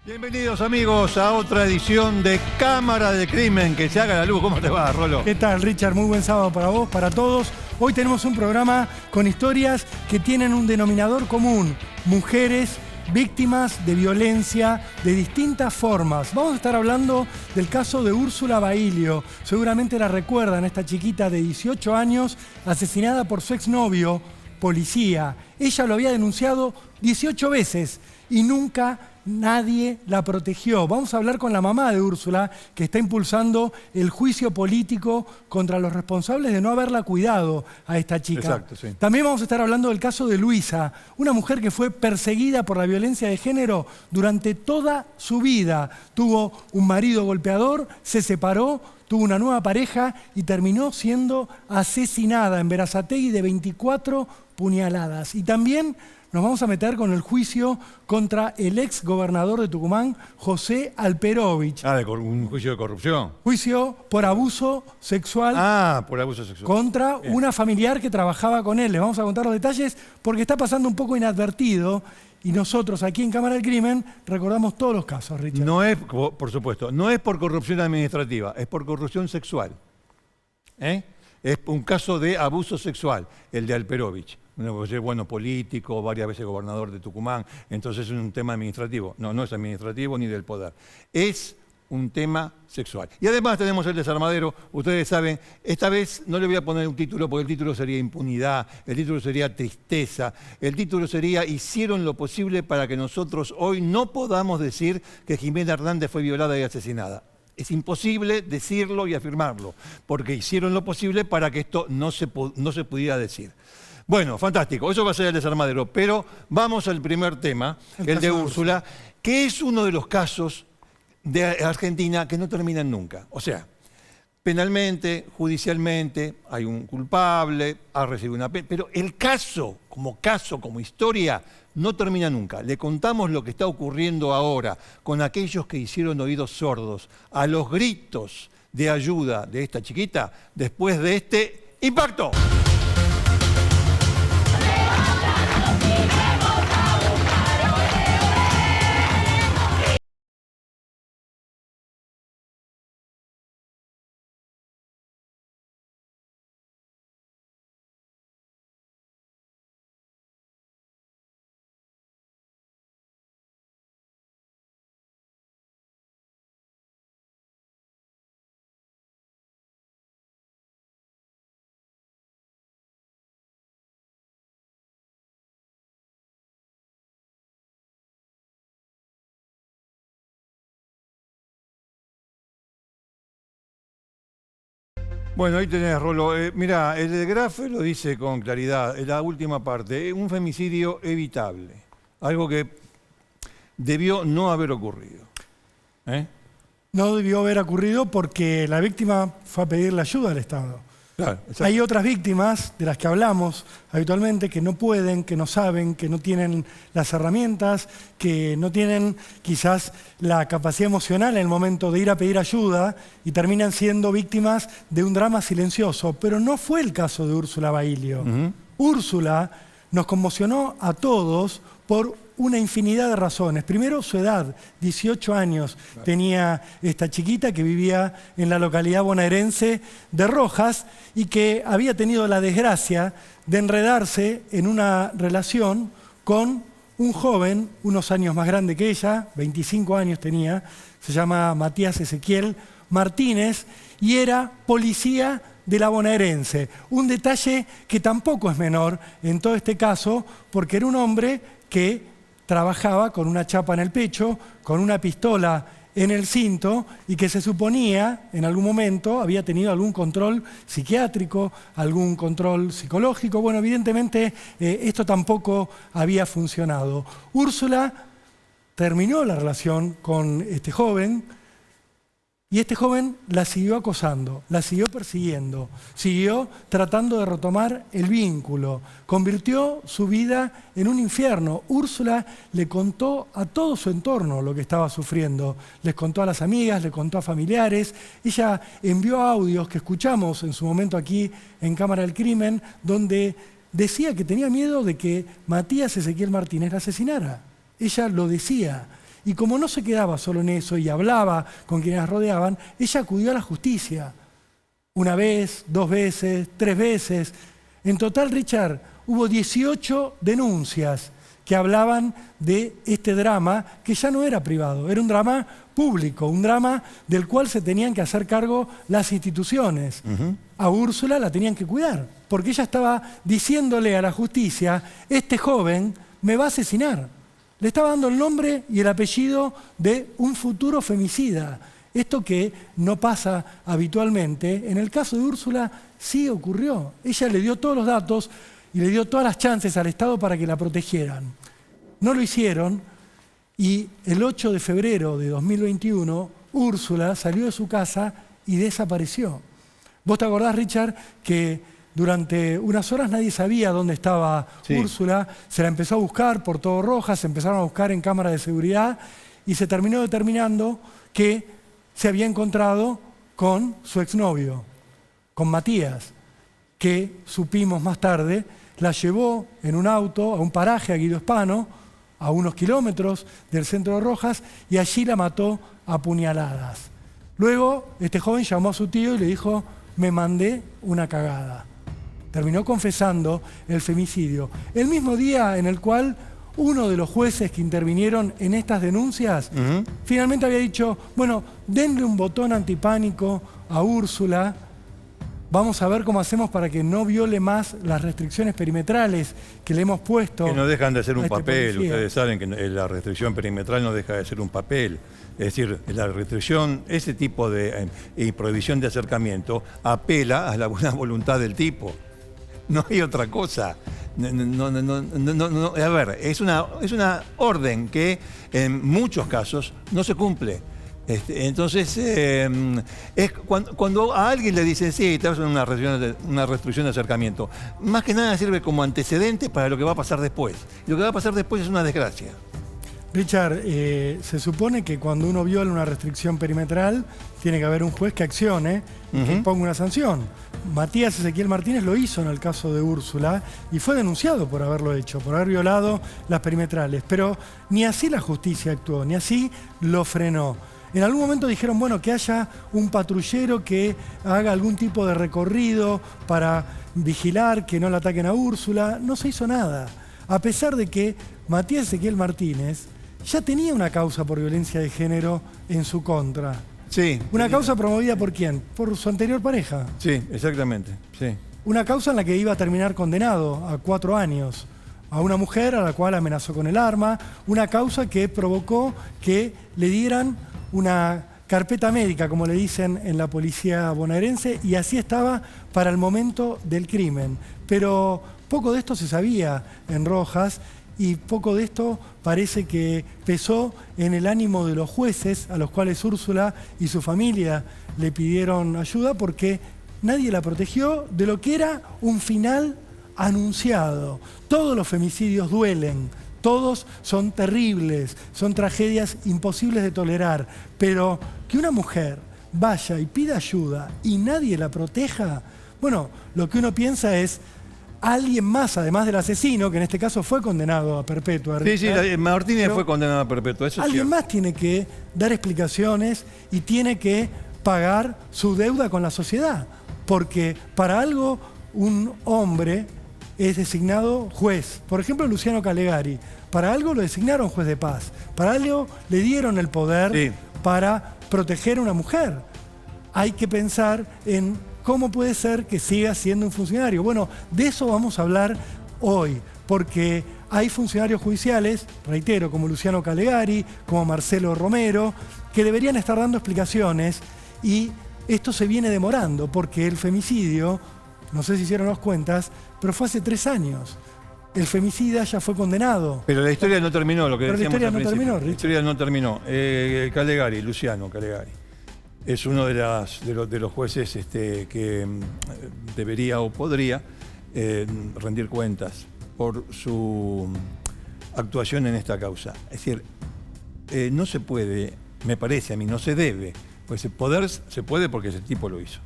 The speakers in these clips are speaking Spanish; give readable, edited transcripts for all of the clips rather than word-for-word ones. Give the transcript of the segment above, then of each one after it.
Bienvenidos amigos a otra edición de Cámara de Crimen. Que se haga la luz. ¿Cómo te va, Rolo? ¿Qué tal, Richard? Muy buen sábado para vos, para todos. Hoy tenemos un programa con historias que tienen un denominador común. Mujeres víctimas de violencia de distintas formas. Vamos a estar hablando del caso de Úrsula Bailio. Seguramente la recuerdan, esta chiquita de 18 años asesinada por su exnovio, policía. Ella lo había denunciado 18 veces y nunca nadie la protegió. Vamos a hablar con la mamá de Úrsula, que está impulsando el juicio político contra los responsables de no haberla cuidado a esta chica. Exacto, sí. También vamos a estar hablando del caso de Luisa, una mujer que fue perseguida por la violencia de género durante toda su vida. Tuvo un marido golpeador, se separó, tuvo una nueva pareja y terminó siendo asesinada en Berazategui de 24 puñaladas. Y también nos vamos a meter con el juicio contra el ex gobernador de Tucumán, José Alperovich. Un juicio de corrupción. Juicio por abuso sexual. Por abuso sexual. Contra una familiar que trabajaba con él. Les vamos a contar los detalles porque está pasando un poco inadvertido y nosotros aquí en Cámara del Crimen recordamos todos los casos, Richard. No es, por supuesto, no es por corrupción administrativa, es por corrupción sexual. Es un caso de abuso sexual, el de Alperovich. Bueno, político, varias veces gobernador de Tucumán, entonces es un tema administrativo. No, no es administrativo ni del poder. Es un tema sexual. Y además tenemos el desarmadero, ustedes saben, esta vez no le voy a poner un título porque el título sería impunidad, el título sería tristeza, el título sería hicieron lo posible para que nosotros hoy no podamos decir que Jimena Hernández fue violada y asesinada. Es imposible decirlo y afirmarlo, porque hicieron lo posible para que esto no se pudiera decir. Bueno, fantástico, eso va a ser el desarmadero, pero vamos al primer tema, el de Úrsula, que es uno de los casos de Argentina que no terminan nunca. O sea, penalmente, judicialmente, hay un culpable, ha recibido una pena, pero el caso, como historia, no termina nunca. Le contamos lo que está ocurriendo ahora con aquellos que hicieron oídos sordos a los gritos de ayuda de esta chiquita después de este impacto. Bueno, ahí tenés, Rolo. Mirá, el Graf lo dice con claridad, en la última parte, un femicidio evitable, algo que debió no haber ocurrido. No debió haber ocurrido porque la víctima fue a pedirle ayuda al Estado. Claro, hay otras víctimas de las que hablamos habitualmente que no pueden, que no saben, que no tienen las herramientas, que no tienen quizás la capacidad emocional en el momento de ir a pedir ayuda y terminan siendo víctimas de un drama silencioso. Pero no fue el caso de Úrsula Bailio. Úrsula nos conmocionó a todos por una infinidad de razones. Primero, su edad, 18 años tenía esta chiquita que vivía en la localidad bonaerense de Rojas y que había tenido la desgracia de enredarse en una relación con un joven, unos años más grande que ella, 25 años tenía, se llama Matías Ezequiel Martínez y era policía de la bonaerense. Un detalle que tampoco es menor en todo este caso porque era un hombre que trabajaba con una chapa en el pecho, con una pistola en el cinto y que se suponía en algún momento había tenido algún control psiquiátrico, algún control psicológico. Bueno, evidentemente esto tampoco había funcionado. Úrsula terminó la relación con este joven y este joven la siguió acosando, la siguió persiguiendo, siguió tratando de retomar el vínculo, convirtió su vida en un infierno. Úrsula le contó a todo su entorno lo que estaba sufriendo, les contó a las amigas, le contó a familiares, ella envió audios que escuchamos en su momento aquí en Cámara del Crimen, donde decía que tenía miedo de que Matías Ezequiel Martínez la asesinara. Ella lo decía. Y como no se quedaba solo en eso y hablaba con quienes la rodeaban, ella acudió a la justicia. Una vez, 2 veces, 3 veces. En total, Richard, hubo 18 denuncias que hablaban de este drama, que ya no era privado, era un drama público, un drama del cual se tenían que hacer cargo las instituciones. A Úrsula la tenían que cuidar, porque ella estaba diciéndole a la justicia, este joven me va a asesinar. Le estaba dando el nombre y el apellido de un futuro femicida. Esto que no pasa habitualmente, en el caso de Úrsula sí ocurrió. Ella le dio todos los datos y le dio todas las chances al Estado para que la protegieran. No lo hicieron y el 8 de febrero de 2021 Úrsula salió de su casa y desapareció. ¿Vos te acordás, Richard, que durante unas horas nadie sabía dónde estaba Úrsula? Se la empezó a buscar por todo Rojas, se empezaron a buscar en cámaras de seguridad y se terminó determinando que se había encontrado con su exnovio, con Matías, que supimos más tarde, la llevó en un auto a un paraje, a Guido Hispano, a unos kilómetros del centro de Rojas, y allí la mató a puñaladas. Luego, este joven llamó a su tío y le dijo, me mandé una cagada. Terminó confesando el femicidio. El mismo día en el cual uno de los jueces que intervinieron en estas denuncias finalmente había dicho, bueno, denle un botón antipánico a Úrsula, vamos a ver cómo hacemos para que no viole más las restricciones perimetrales que le hemos puesto. Que no dejan de ser un a este papel, policía. ustedes saben que la restricción perimetral no deja de ser un papel. Es decir, la restricción, ese tipo de prohibición de acercamiento apela a la buena voluntad del tipo. No hay otra cosa. A ver, es una orden que en muchos casos no se cumple. Entonces, es cuando a alguien le dicen, sí, te hacen una restricción de acercamiento, más que nada sirve como antecedente para lo que va a pasar después. Y lo que va a pasar después es una desgracia. Richard, se supone que cuando uno viola una restricción perimetral, tiene que haber un juez que accione y que ponga una sanción. Matías Ezequiel Martínez lo hizo en el caso de Úrsula y fue denunciado por haberlo hecho, por haber violado las perimetrales. Pero ni así la justicia actuó, ni así lo frenó. En algún momento dijeron, bueno, que haya un patrullero que haga algún tipo de recorrido para vigilar que no le ataquen a Úrsula. No se hizo nada. A pesar de que Matías Ezequiel Martínez ya tenía una causa por violencia de género en su contra. Sí. ¿Una causa promovida por quién? Por su anterior pareja. Sí, exactamente. Sí. Una causa en la que iba a terminar condenado a 4 años. A una mujer a la cual amenazó con el arma. Una causa que provocó que le dieran una carpeta médica, como le dicen en la policía bonaerense, y así estaba para el momento del crimen. Pero poco de esto se sabía en Rojas y poco de esto parece que pesó en el ánimo de los jueces a los cuales Úrsula y su familia le pidieron ayuda porque nadie la protegió de lo que era un final anunciado. Todos los femicidios duelen, todos son terribles, son tragedias imposibles de tolerar, pero que una mujer vaya y pida ayuda y nadie la proteja, bueno, lo que uno piensa es alguien más, además del asesino, que en este caso fue condenado a perpetua. Sí, Martínez fue condenado a perpetua. Eso alguien más tiene que dar explicaciones y tiene que pagar su deuda con la sociedad, porque para algo un hombre es designado juez. Por ejemplo, Luciano Calegari. Para algo lo designaron juez de paz. Para algo le dieron el poder para proteger a una mujer. Hay que pensar en cómo puede ser que siga siendo un funcionario. Bueno, de eso vamos a hablar hoy, porque hay funcionarios judiciales, reitero, como Luciano Calegari, como Marcelo Romero, que deberían estar dando explicaciones y esto se viene demorando, porque el femicidio, no sé si hicieron las cuentas, pero fue hace 3 años. El femicida ya fue condenado. Pero la historia no terminó, lo que Pero decíamos la al historia no principio. terminó, La historia no terminó. Calegari, Luciano Calegari, es uno de los jueces que debería o podría rendir cuentas por su actuación en esta causa. Es decir, no se puede, me parece a mí, no se debe, pues poder se puede porque ese tipo lo hizo.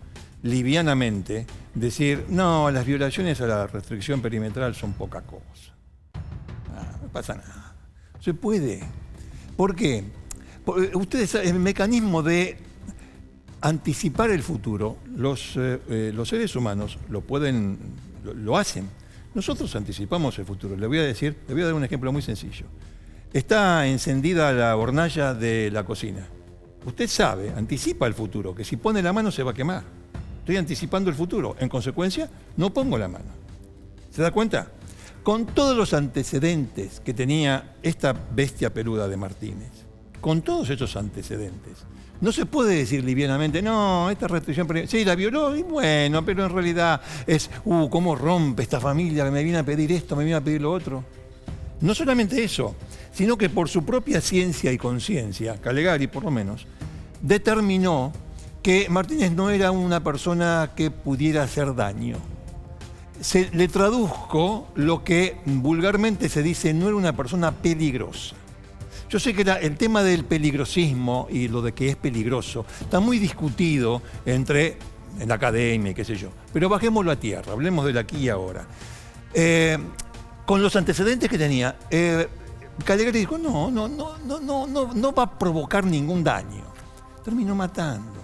Livianamente decir, no, las violaciones a la restricción perimetral son poca cosa. No pasa nada. Se puede. ¿Por qué? Ustedes saben, el mecanismo de anticipar el futuro, los seres humanos lo hacen. Nosotros anticipamos el futuro. Le voy a dar un ejemplo muy sencillo. Está encendida la hornalla de la cocina. Usted sabe, anticipa el futuro, que si pone la mano se va a quemar. Estoy anticipando el futuro. En consecuencia, no pongo la mano. ¿Se da cuenta? Con todos los antecedentes que tenía esta bestia peluda de Martínez, con todos esos antecedentes, no se puede decir livianamente, no, esta restricción, sí, la violó, y bueno, pero en realidad es, cómo rompe esta familia, que me viene a pedir esto, me viene a pedir lo otro. No solamente eso, sino que por su propia ciencia y conciencia, Calegari por lo menos, determinó que Martínez no era una persona que pudiera hacer daño. Se le traduzco lo que vulgarmente se dice, no era una persona peligrosa. Yo sé que el tema del peligrosismo y lo de que es peligroso está muy discutido en la academia y qué sé yo. Pero bajémoslo a tierra, hablemos del aquí y ahora. Con los antecedentes que tenía, Calegari dijo, no va a provocar ningún daño. Terminó matando.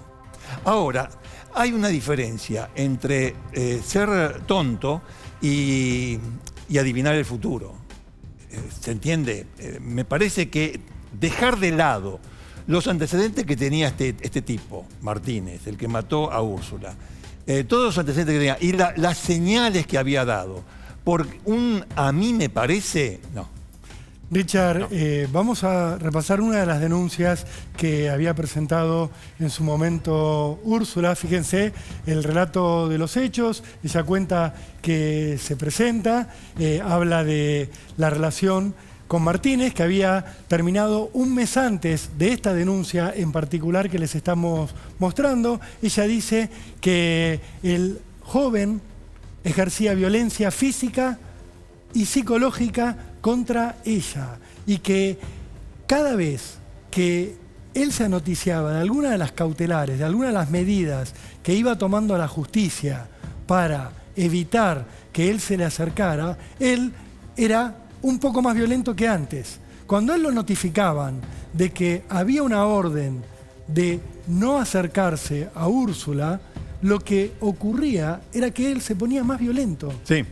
Ahora, hay una diferencia entre ser tonto y adivinar el futuro. ¿Se entiende? Me parece que dejar de lado los antecedentes que tenía este tipo, Martínez, el que mató a Úrsula, todos los antecedentes que tenía y las señales que había dado, a mí me parece, no. Richard, vamos a repasar una de las denuncias que había presentado en su momento Úrsula. Fíjense, el relato de los hechos, ella cuenta que se presenta, habla de la relación con Martínez, que había terminado un mes antes de esta denuncia en particular que les estamos mostrando. Ella dice que el joven ejercía violencia física y psicológica contra ella, y que cada vez que él se noticiaba de alguna de las cautelares, de alguna de las medidas que iba tomando la justicia para evitar que él se le acercara, él era un poco más violento que antes. Cuando él lo notificaban de que había una orden de no acercarse a Úrsula, lo que ocurría era que él se ponía más violento. Sí.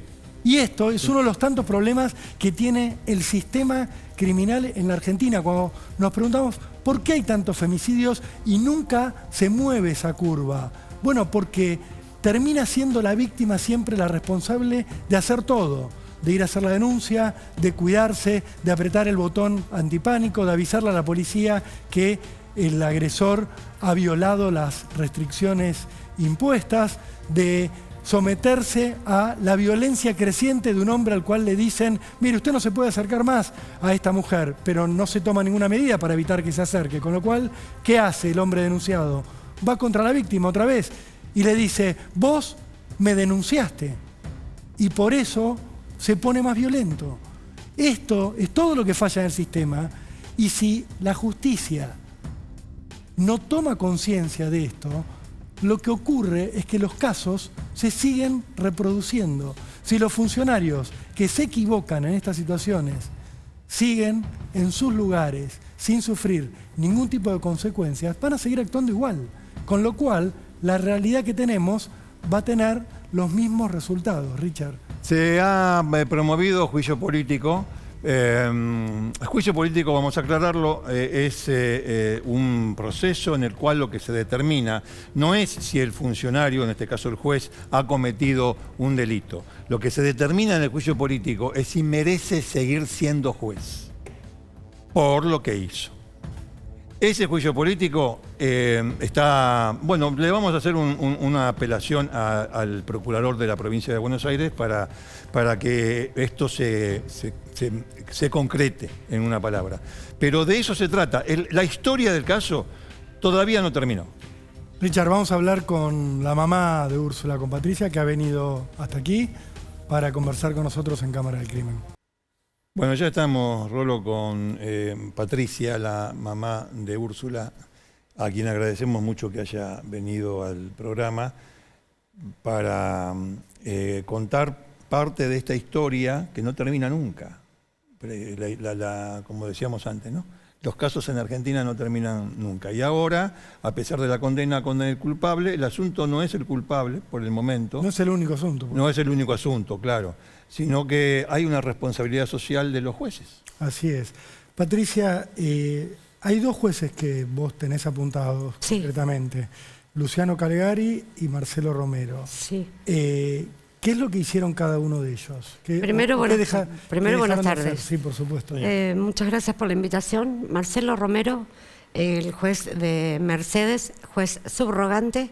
Y esto es uno de los tantos problemas que tiene el sistema criminal en la Argentina. Cuando nos preguntamos por qué hay tantos femicidios y nunca se mueve esa curva. Bueno, porque termina siendo la víctima siempre la responsable de hacer todo. De ir a hacer la denuncia, de cuidarse, de apretar el botón antipánico, de avisarle a la policía que el agresor ha violado las restricciones impuestas, de someterse a la violencia creciente de un hombre al cual le dicen, mire, usted no se puede acercar más a esta mujer, pero no se toma ninguna medida para evitar que se acerque. Con lo cual, ¿qué hace el hombre denunciado? Va contra la víctima otra vez y le dice, vos me denunciaste, y por eso se pone más violento. Esto es todo lo que falla en el sistema, y si la justicia no toma conciencia de esto, lo que ocurre es que los casos se siguen reproduciendo. Si los funcionarios que se equivocan en estas situaciones siguen en sus lugares sin sufrir ningún tipo de consecuencias, van a seguir actuando igual. Con lo cual, la realidad que tenemos va a tener los mismos resultados, Richard. Se ha promovido juicio político. Juicio político, vamos a aclararlo, es un proceso en el cual lo que se determina no es si el funcionario, en este caso el juez, ha cometido un delito. Lo que se determina en el juicio político es si merece seguir siendo juez por lo que hizo. Ese juicio político está... Bueno, le vamos a hacer una apelación al procurador de la provincia de Buenos Aires para que esto se concrete en una palabra. Pero de eso se trata. La historia del caso todavía no terminó. Richard, vamos a hablar con la mamá de Úrsula, con Patricia, que ha venido hasta aquí para conversar con nosotros en Cámara del Crimen. Bueno, ya estamos, Rolo, con Patricia, la mamá de Úrsula, a quien agradecemos mucho que haya venido al programa para contar parte de esta historia que no termina nunca, como decíamos antes, ¿no? Los casos en Argentina no terminan nunca. Y ahora, a pesar de la condena con el culpable, el asunto no es el culpable por el momento. No es el único asunto. No es el único asunto, claro. Sino que hay una responsabilidad social de los jueces. Así es. Patricia, hay dos jueces que vos tenés apuntados concretamente. Luciano Calegari y Marcelo Romero. Sí. ¿Qué es lo que hicieron cada uno de ellos? Primero, buenas tardes. Sí, por supuesto. Muchas gracias por la invitación. Marcelo Romero, el juez de Mercedes, juez subrogante,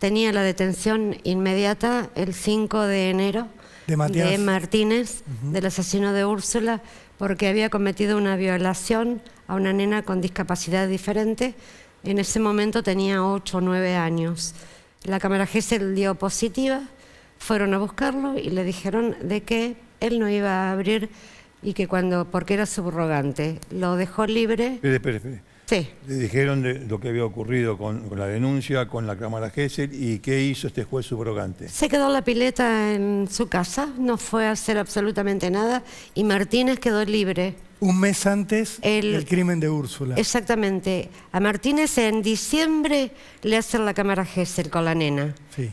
tenía la detención inmediata el 5 de enero de Martínez, del asesino de Úrsula, porque había cometido una violación a una nena con discapacidad diferente. En ese momento tenía 8 o 9 años. La cámara Gesell dio positiva. Fueron a buscarlo y le dijeron de que él no iba a abrir y que porque era subrogante, lo dejó libre. Espere. Sí. Le dijeron de lo que había ocurrido con la denuncia, con la cámara Gesell, y qué hizo este juez subrogante. Se quedó en la pileta en su casa, no fue a hacer absolutamente nada y Martínez quedó libre. Un mes antes del crimen de Úrsula. Exactamente. A Martínez en diciembre le hacen la cámara Gesell con la nena. Sí.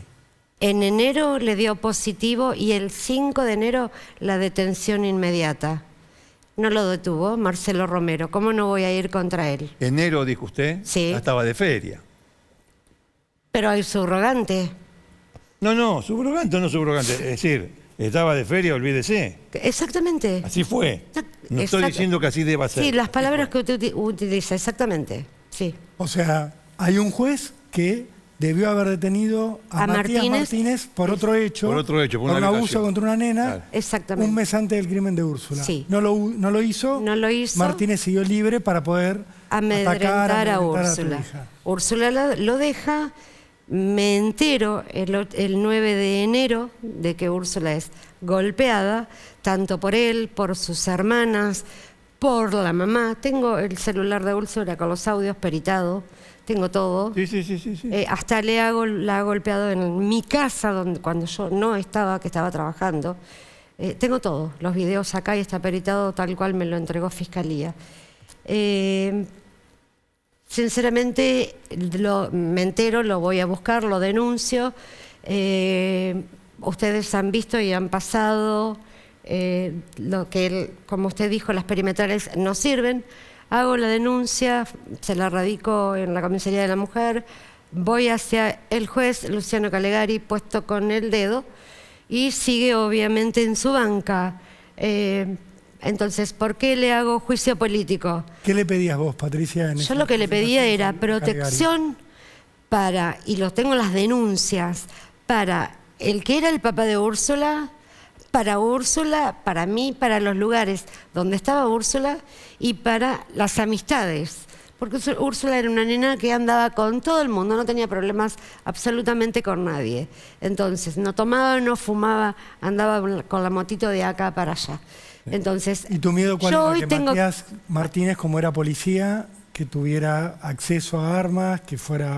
En enero le dio positivo y el 5 de enero la detención inmediata. No lo detuvo Marcelo Romero. ¿Cómo no voy a ir contra él? Enero, dijo usted, sí. Estaba de feria. Pero hay subrogante. No, subrogante o no subrogante. Es decir, estaba de feria, olvídese. Exactamente. Así fue. No estoy diciendo que así deba ser. Sí, las palabras que usted utiliza, exactamente. Sí. O sea, hay un juez que debió haber detenido a Matías Martínez por otro hecho. Por un abuso contra una nena. Claro. Exactamente. Un mes antes del crimen de Úrsula. Sí. No lo hizo. Martínez siguió libre para poder amedrentar a Úrsula. Úrsula lo deja. Me entero el 9 de enero de que Úrsula es golpeada, tanto por él, por sus hermanas, por la mamá. Tengo el celular de Úrsula con los audios peritados. Tengo todo. Sí. Hasta la ha golpeado en mi casa, cuando yo no estaba, que estaba trabajando. Tengo todo. Los videos acá y está peritado tal cual me lo entregó Fiscalía. Sinceramente, me entero, lo voy a buscar, lo denuncio. Ustedes han visto y han pasado lo que, como usted dijo, las perimetrales no sirven. Hago la denuncia, se la radico en la comisaría de la mujer, voy hacia el juez Luciano Calegari puesto con el dedo y sigue obviamente en su banca. Entonces, ¿por qué le hago juicio político? ¿Qué le pedías vos, Patricia? Yo lo que le pedía era protección para, y lo tengo en las denuncias, para el que era el papá de Úrsula, para mí, para los lugares donde estaba Úrsula y para las amistades. Porque Úrsula era una nena que andaba con todo el mundo, no tenía problemas absolutamente con nadie. Entonces, no tomaba, no fumaba, andaba con la motito de acá para allá. Entonces, ¿y tu miedo cuál era? Que Matías Martínez, como era policía, que tuviera acceso a armas, que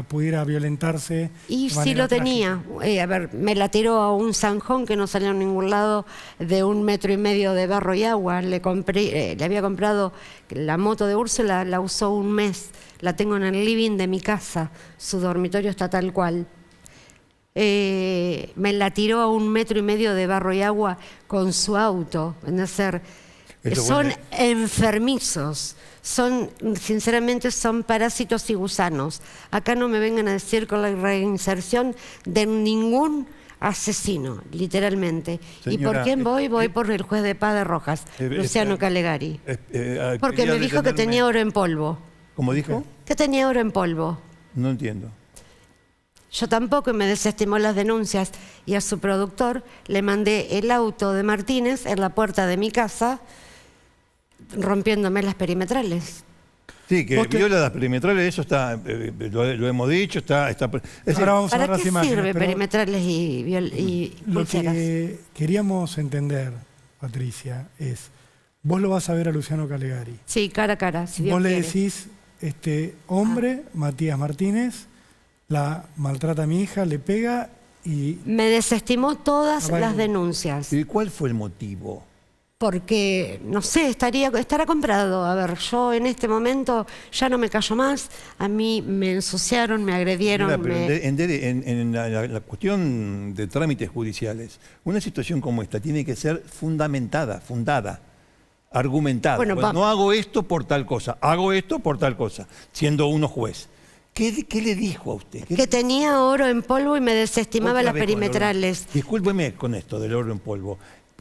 pudiera violentarse. Y sí lo tenía. A ver, me la tiró a un zanjón que no salió a ningún lado, de 1,5 metros de barro y agua. Le había comprado la moto de Úrsula, la usó un mes. La tengo en el living de mi casa. Su dormitorio está tal cual. Me la tiró a 1,5 metros de barro y agua con su auto. Son enfermizos. Sinceramente son parásitos y gusanos. Acá no me vengan a decir con la reinserción de ningún asesino, literalmente. Señora, ¿y por quién voy? Voy por el juez de paz de Rojas, Luciano Calegari. Porque me dijo que tenía oro en polvo. ¿Cómo dijo? Que tenía oro en polvo. No entiendo. Yo tampoco, y me desestimó las denuncias. Y a su productor le mandé el auto de Martínez en la puerta de mi casa, rompiéndome las perimetrales. Sí, que viola las perimetrales, eso está, lo hemos dicho, está ahora vamos a ver ¿Para las qué imágenes, sirve perimetrales y lo pulseras? que queríamos entender, Patricia, es, vos lo vas a ver a Luciano Calegari. Sí, cara a cara, si Dios vos le quiere. decís, este hombre, Matías Martínez, la maltrata a mi hija, le pega y... Me desestimó todas las denuncias. ¿Y cuál fue el motivo? porque, no sé, estará comprado. A ver, yo en este momento ya no me callo más, a mí me ensuciaron, me agredieron. Mira, pero en la cuestión de trámites judiciales, una situación como esta tiene que ser fundada, argumentada. Bueno, no hago esto por tal cosa, hago esto por tal cosa, siendo uno juez. ¿Qué le dijo a usted? Que tenía oro en polvo y me desestimaba Otra las vez con el oro. perimetrales. Discúlpeme con esto del oro en polvo.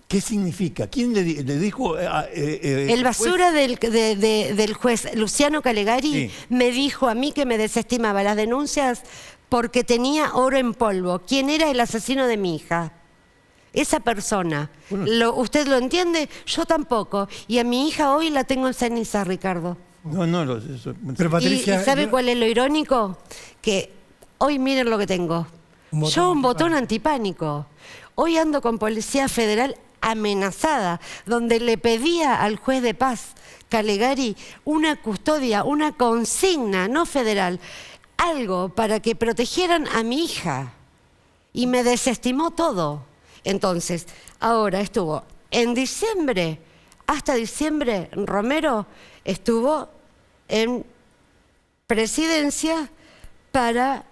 ¿Qué significa? ¿Quién le dijo? El basura del juez Luciano Calegari Sí. me dijo a mí que me desestimaba las denuncias porque tenía oro en polvo. ¿Quién era el asesino de mi hija? Esa persona. Bueno. ¿Usted lo entiende? Yo tampoco. Y a mi hija hoy la tengo en ceniza, Ricardo. No, Pero Patricia, ¿Y sabe cuál es lo irónico? Que hoy miren lo que tengo. Yo un botón antipánico. Hoy ando con Policía Federal amenazada, donde le pedía al juez de paz, Calegari, una custodia, una consigna, no federal, algo para que protegieran a mi hija. Y me desestimó todo. Entonces, ahora estuvo en diciembre, hasta diciembre, Romero estuvo en presidencia para...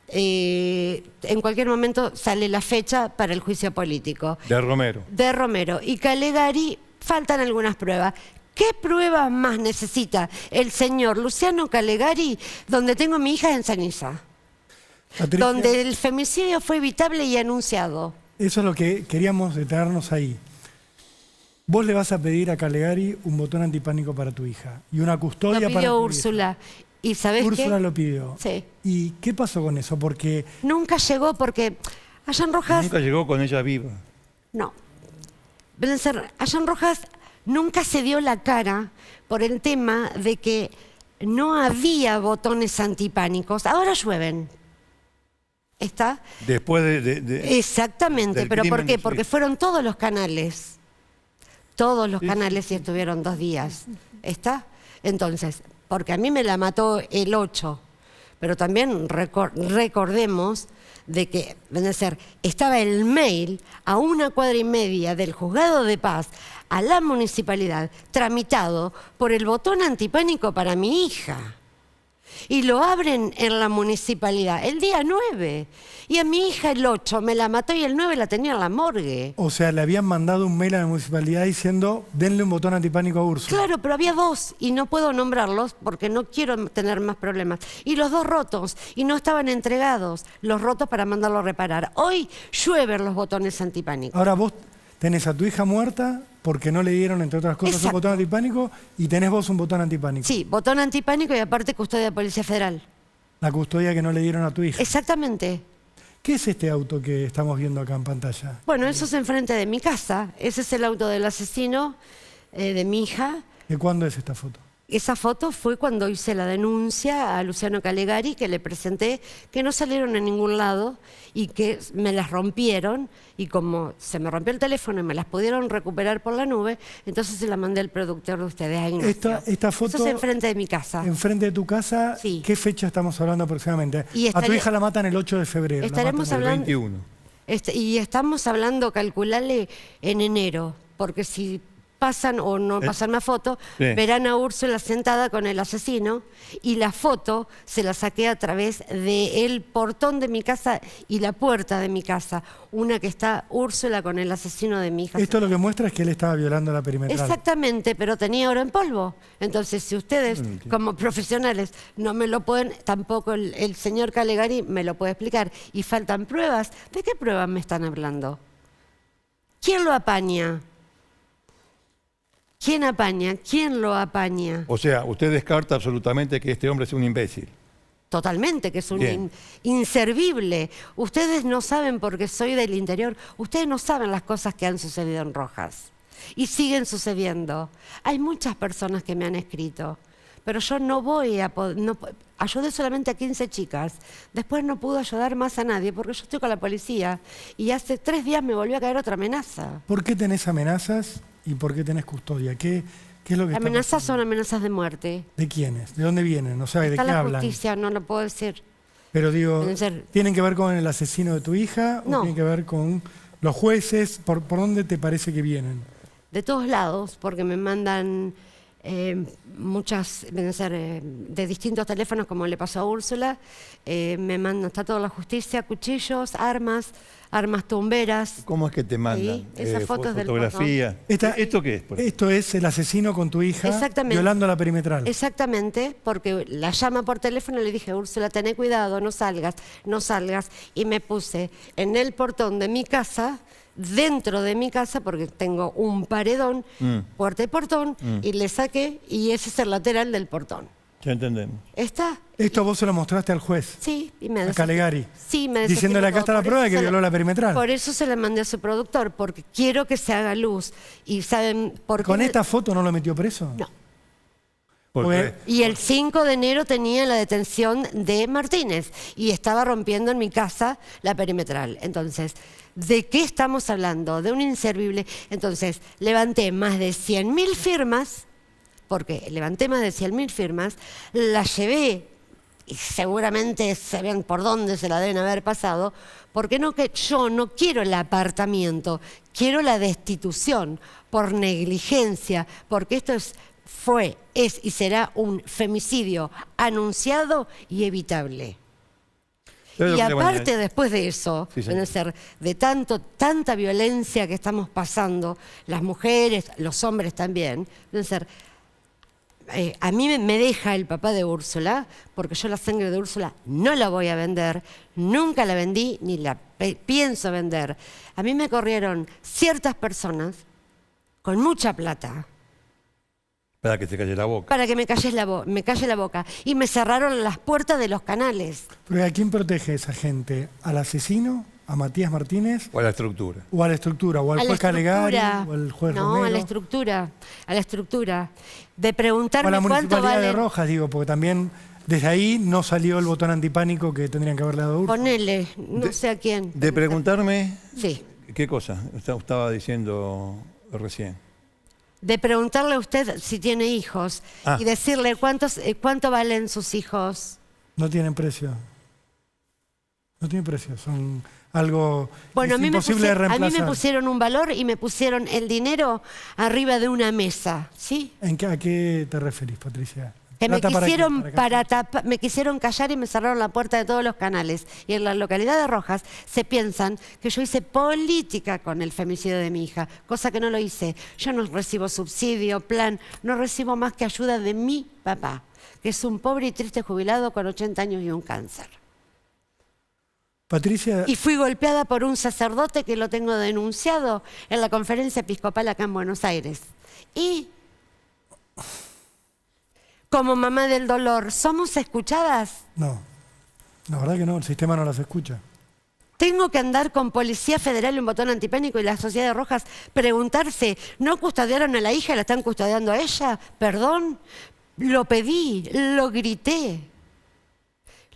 en cualquier momento sale la fecha para el juicio político. de Romero. De Romero. Y Calegari, faltan algunas pruebas. ¿Qué pruebas más necesita el señor Luciano Calegari donde tengo a mi hija en ceniza? Patricia, Donde el femicidio fue evitable y anunciado. eso es lo que queríamos detenernos ahí. Vos le vas a pedir a Calegari un botón antipánico para tu hija y una custodia Lo para pidió tu Úrsula. ¿Y sabés qué? Úrsula lo pidió. Sí. ¿Y qué pasó con eso? Porque Nunca llegó porque Allan Rojas... Nunca llegó con ella viva. No. Allan Rojas nunca se dio la cara por el tema de que no había botones antipánicos. Ahora llueven. ¿Está? Después Exactamente. del ¿Pero por crimen, qué? sí. Porque fueron todos los canales. Todos los canales y estuvieron 2 días. ¿Está? Entonces, porque a mí me la mató el 8. Pero también recordemos de que, estaba el mail a 1,5 cuadras del juzgado de paz a la municipalidad, tramitado por el botón antipánico para mi hija. Y lo abren en la municipalidad el día 9. Y a mi hija el 8 me la mató y el 9 la tenía en la morgue. o sea, le habían mandado un mail a la municipalidad diciendo denle un botón antipánico a Úrsula. Claro, pero había 2 y no puedo nombrarlos porque no quiero tener más problemas. Y los 2 rotos y no estaban entregados los rotos para mandarlo a reparar. Hoy llueven los botones antipánicos. Ahora vos tenés a tu hija muerta porque no le dieron, entre otras cosas, Exacto. un botón antipánico y tenés vos un botón antipánico. Sí, botón antipánico y aparte custodia de Policía Federal. La custodia que no le dieron a tu hija. Exactamente. ¿Qué es este auto que estamos viendo acá en pantalla? Bueno, eso es enfrente de mi casa. Ese es el auto del asesino de mi hija. ¿De cuándo es esta foto? Esa foto fue cuando hice la denuncia a Luciano Calegari, que le presenté, que no salieron a ningún lado y que me las rompieron. Y como se me rompió el teléfono y me las pudieron recuperar por la nube, entonces se la mandé al productor de ustedes, a Ignacio. Esta foto Eso es enfrente de mi casa. enfrente de tu casa, Sí. ¿qué fecha estamos hablando aproximadamente? Y A tu hija la matan el 8 de febrero. la Estaremos matan el hablando- 21. Y estamos hablando, calcularle, en enero, porque si pasan o no pasan más fotos, Sí. verán a Úrsula sentada con el asesino y la foto se la saqué a través del portón de mi casa y la puerta de mi casa. Una que está Úrsula con el asesino de mi hija. Esto lo que muestra es que él estaba violando la perimetral. Exactamente, pero tenía oro en polvo. Entonces, si ustedes, como profesionales, no me lo pueden, tampoco el señor Calegari me lo puede explicar. Y faltan pruebas. ¿De qué pruebas me están hablando? ¿Quién lo apaña? ¿Quién apaña? ¿Quién lo apaña? O sea, usted descarta absolutamente que este hombre es un imbécil. Totalmente, que es un Bien. inservible. Ustedes no saben, porque soy del interior, ustedes no saben las cosas que han sucedido en Rojas. Y siguen sucediendo. Hay muchas personas que me han escrito, pero yo no voy a poder... ayudé solamente a 15 chicas. Después no pude ayudar más a nadie, porque yo estoy con la policía. Y hace 3 días me volvió a caer otra amenaza. ¿Por qué tenés amenazas y por qué tenés custodia? ¿Qué es lo que está Amenazas pasando? son amenazas de muerte. ¿De quiénes? ¿De dónde vienen? No sabe de Está qué la hablan. justicia, no lo puedo decir. Pero digo, Deben ser- ¿tienen que ver con el asesino de tu hija o No. tienen que ver con los jueces? ¿Por dónde te parece que vienen? de todos lados, porque me mandan muchas, de distintos teléfonos, como le pasó a Úrsula, me mandan, está toda la justicia, cuchillos, armas tumberas. ¿Cómo es que te mandan? Sí, esas fotos del fotografía. ¿Esto qué es? Esto es el asesino con tu hija violando la perimetral. Exactamente, porque la llama por teléfono y le dije, Úrsula, tené cuidado, no salgas. Y me puse en el portón de mi casa, dentro de mi casa, porque tengo un paredón, puerta y portón, y le saqué, y ese es el lateral del portón. Ya entendemos. ¿Está? Esto vos se lo mostraste al juez. Sí, y me a Calegari. Sí, me diciéndole, acá está la prueba de que violó la perimetral. Por eso se la mandé a su productor, porque quiero que se haga luz. Y ¿saben por qué? ¿Con esta foto no lo metió preso? No. ¿Por qué? Y el 5 de enero tenía la detención de Martínez y estaba rompiendo en mi casa la perimetral. Entonces, ¿de qué estamos hablando? De un inservible. Entonces, levanté más de 100.000 firmas, porque levanté más de 100.000 firmas, las llevé, y seguramente se ven por dónde se la deben haber pasado, porque yo no quiero el apartamiento, quiero la destitución por negligencia, porque esto es y será un femicidio anunciado y evitable. Y aparte, después de eso, de tanta violencia que estamos pasando, las mujeres, los hombres también, a mí me deja el papá de Úrsula, porque yo la sangre de Úrsula no la voy a vender, nunca la vendí ni la pienso vender. A mí me corrieron ciertas personas con mucha plata. Para que te calle la boca. Para que me calle la boca. Y me cerraron las puertas de los canales. ¿Pero a quién protege esa gente? ¿Al asesino? ¿A Matías Martínez? ¿O a la estructura? ¿O a la estructura? ¿O al juez Calegari? ¿O al juez Romero? No, a la estructura. A la estructura. De preguntarme cuánto vale. O a la Municipalidad de Rojas, digo, porque también desde ahí no salió el botón antipánico que tendrían que haberle dado a Úrsula. Ponele, no sé a quién. De preguntarme... Sí. ¿Qué cosa estaba diciendo recién? De preguntarle a usted si tiene hijos y decirle cuánto valen sus hijos. No tienen precio. No tienen precio. Son algo imposible de reemplazar. A mí me pusieron un valor y me pusieron el dinero arriba de una mesa. ¿Sí? ¿A qué te referís, Patricia? Que me quisieron callar y me cerraron la puerta de todos los canales. Y en la localidad de Rojas se piensan que yo hice política con el femicidio de mi hija, cosa que no lo hice. Yo no recibo subsidio, plan, no recibo más que ayuda de mi papá, que es un pobre y triste jubilado con 80 años y un cáncer. Patricia... Y fui golpeada por un sacerdote que lo tengo denunciado en la conferencia episcopal acá en Buenos Aires. Y... como mamá del dolor, ¿somos escuchadas? No, la verdad que no, el sistema no las escucha. Tengo que andar con Policía Federal y un botón antipánico y la Sociedad de Rojas preguntarse, ¿no custodiaron a la hija, la están custodiando a ella? Perdón, lo pedí, lo grité.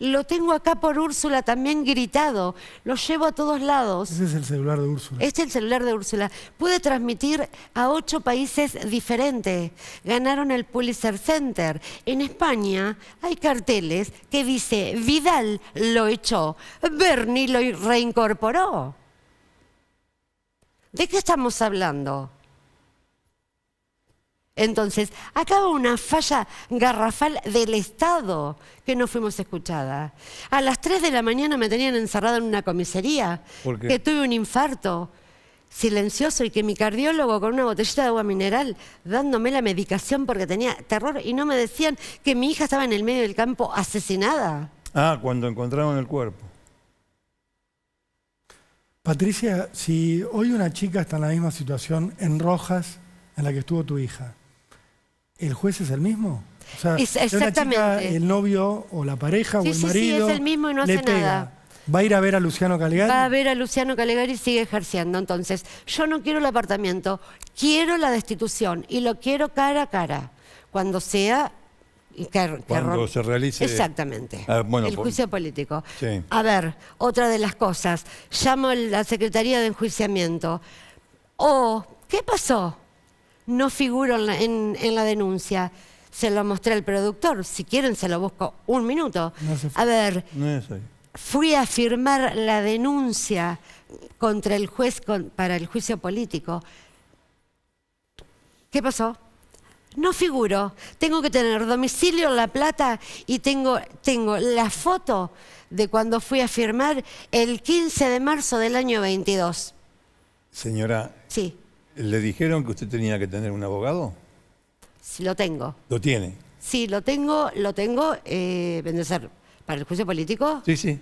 Lo tengo acá por Úrsula también gritado. Lo llevo a todos lados. Ese es el celular de Úrsula. Este es el celular de Úrsula. Pude transmitir a 8 países diferentes. Ganaron el Pulitzer Center. En España hay carteles que dice Vidal lo echó, Berni lo reincorporó. ¿De qué estamos hablando? Entonces, acá hubo una falla garrafal del Estado que no fuimos escuchadas. A las 3 de la mañana me tenían encerrada en una comisaría. ¿Por qué? Que tuve un infarto silencioso y que mi cardiólogo con una botellita de agua mineral dándome la medicación porque tenía terror y no me decían que mi hija estaba en el medio del campo asesinada. Cuando encontraron el cuerpo. Patricia, si hoy una chica está en la misma situación en Rojas en la que estuvo tu hija, ¿el juez es el mismo? O sea, exactamente. Una chica, el novio o la pareja o el marido sí, es el mismo y no le hace pega. nada. ¿Va a ir a ver a Luciano Calegari? Va a ver a Luciano Calegari y sigue ejerciendo. Entonces, yo no quiero el apartamento, quiero la destitución y lo quiero cara a cara. Cuando sea... Cuando se realice... Exactamente. El juicio político. Sí. A ver, otra de las cosas. Llamo a la Secretaría de Enjuiciamiento. ¿Qué pasó? No figuro en la denuncia. Se lo mostré al productor. Si quieren, se lo busco un minuto. A ver, fui a firmar la denuncia contra el juez para el juicio político. ¿Qué pasó? No figuro. Tengo que tener domicilio en La Plata y tengo la foto de cuando fui a firmar el 15 de marzo del año 22. Señora, Sí, ¿le dijeron que usted tenía que tener un abogado? sí lo tengo. ¿Lo tiene? Sí, lo tengo, ¿vendría a ser para el juicio político? Sí, sí.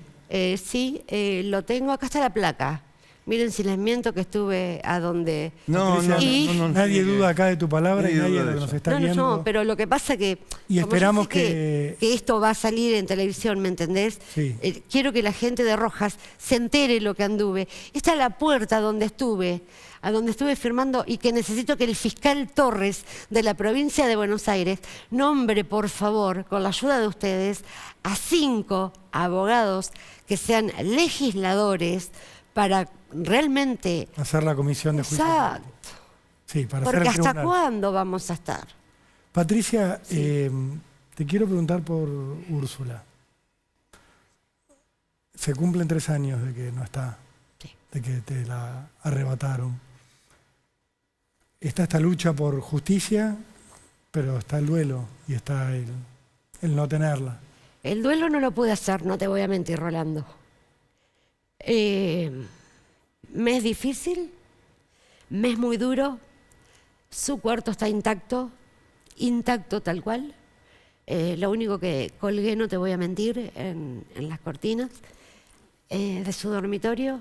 Sí, lo tengo, acá está la placa. Miren si les miento que estuve a donde... No, Nadie duda acá de tu palabra y Nadie nadie duda de de lo que nos eso. está viendo. No, pero lo que pasa que... Y como yo esperamos sé que esto va a salir en televisión, ¿me entendés? Sí. Quiero que la gente de Rojas se entere lo que anduve. Esta es la puerta donde estuve, a donde estuve firmando y que necesito que el fiscal Torres de la provincia de Buenos Aires nombre, por favor, con la ayuda de ustedes, a 5 abogados que sean legisladores para realmente... Hacer la comisión de juicio. Exacto. Sí, para Porque hacer el ¿hasta tribunal. cuándo vamos a estar? Patricia, te quiero preguntar por Úrsula. Se cumplen 3 años de que no está, Sí. de que te la arrebataron. Está esta lucha por justicia, pero está el duelo y está el no tenerla. El duelo no lo pude hacer, no te voy a mentir, Rolando. Me es difícil, me es muy duro. Su cuarto está intacto tal cual. Lo único que colgué, no te voy a mentir, en las cortinas de su dormitorio,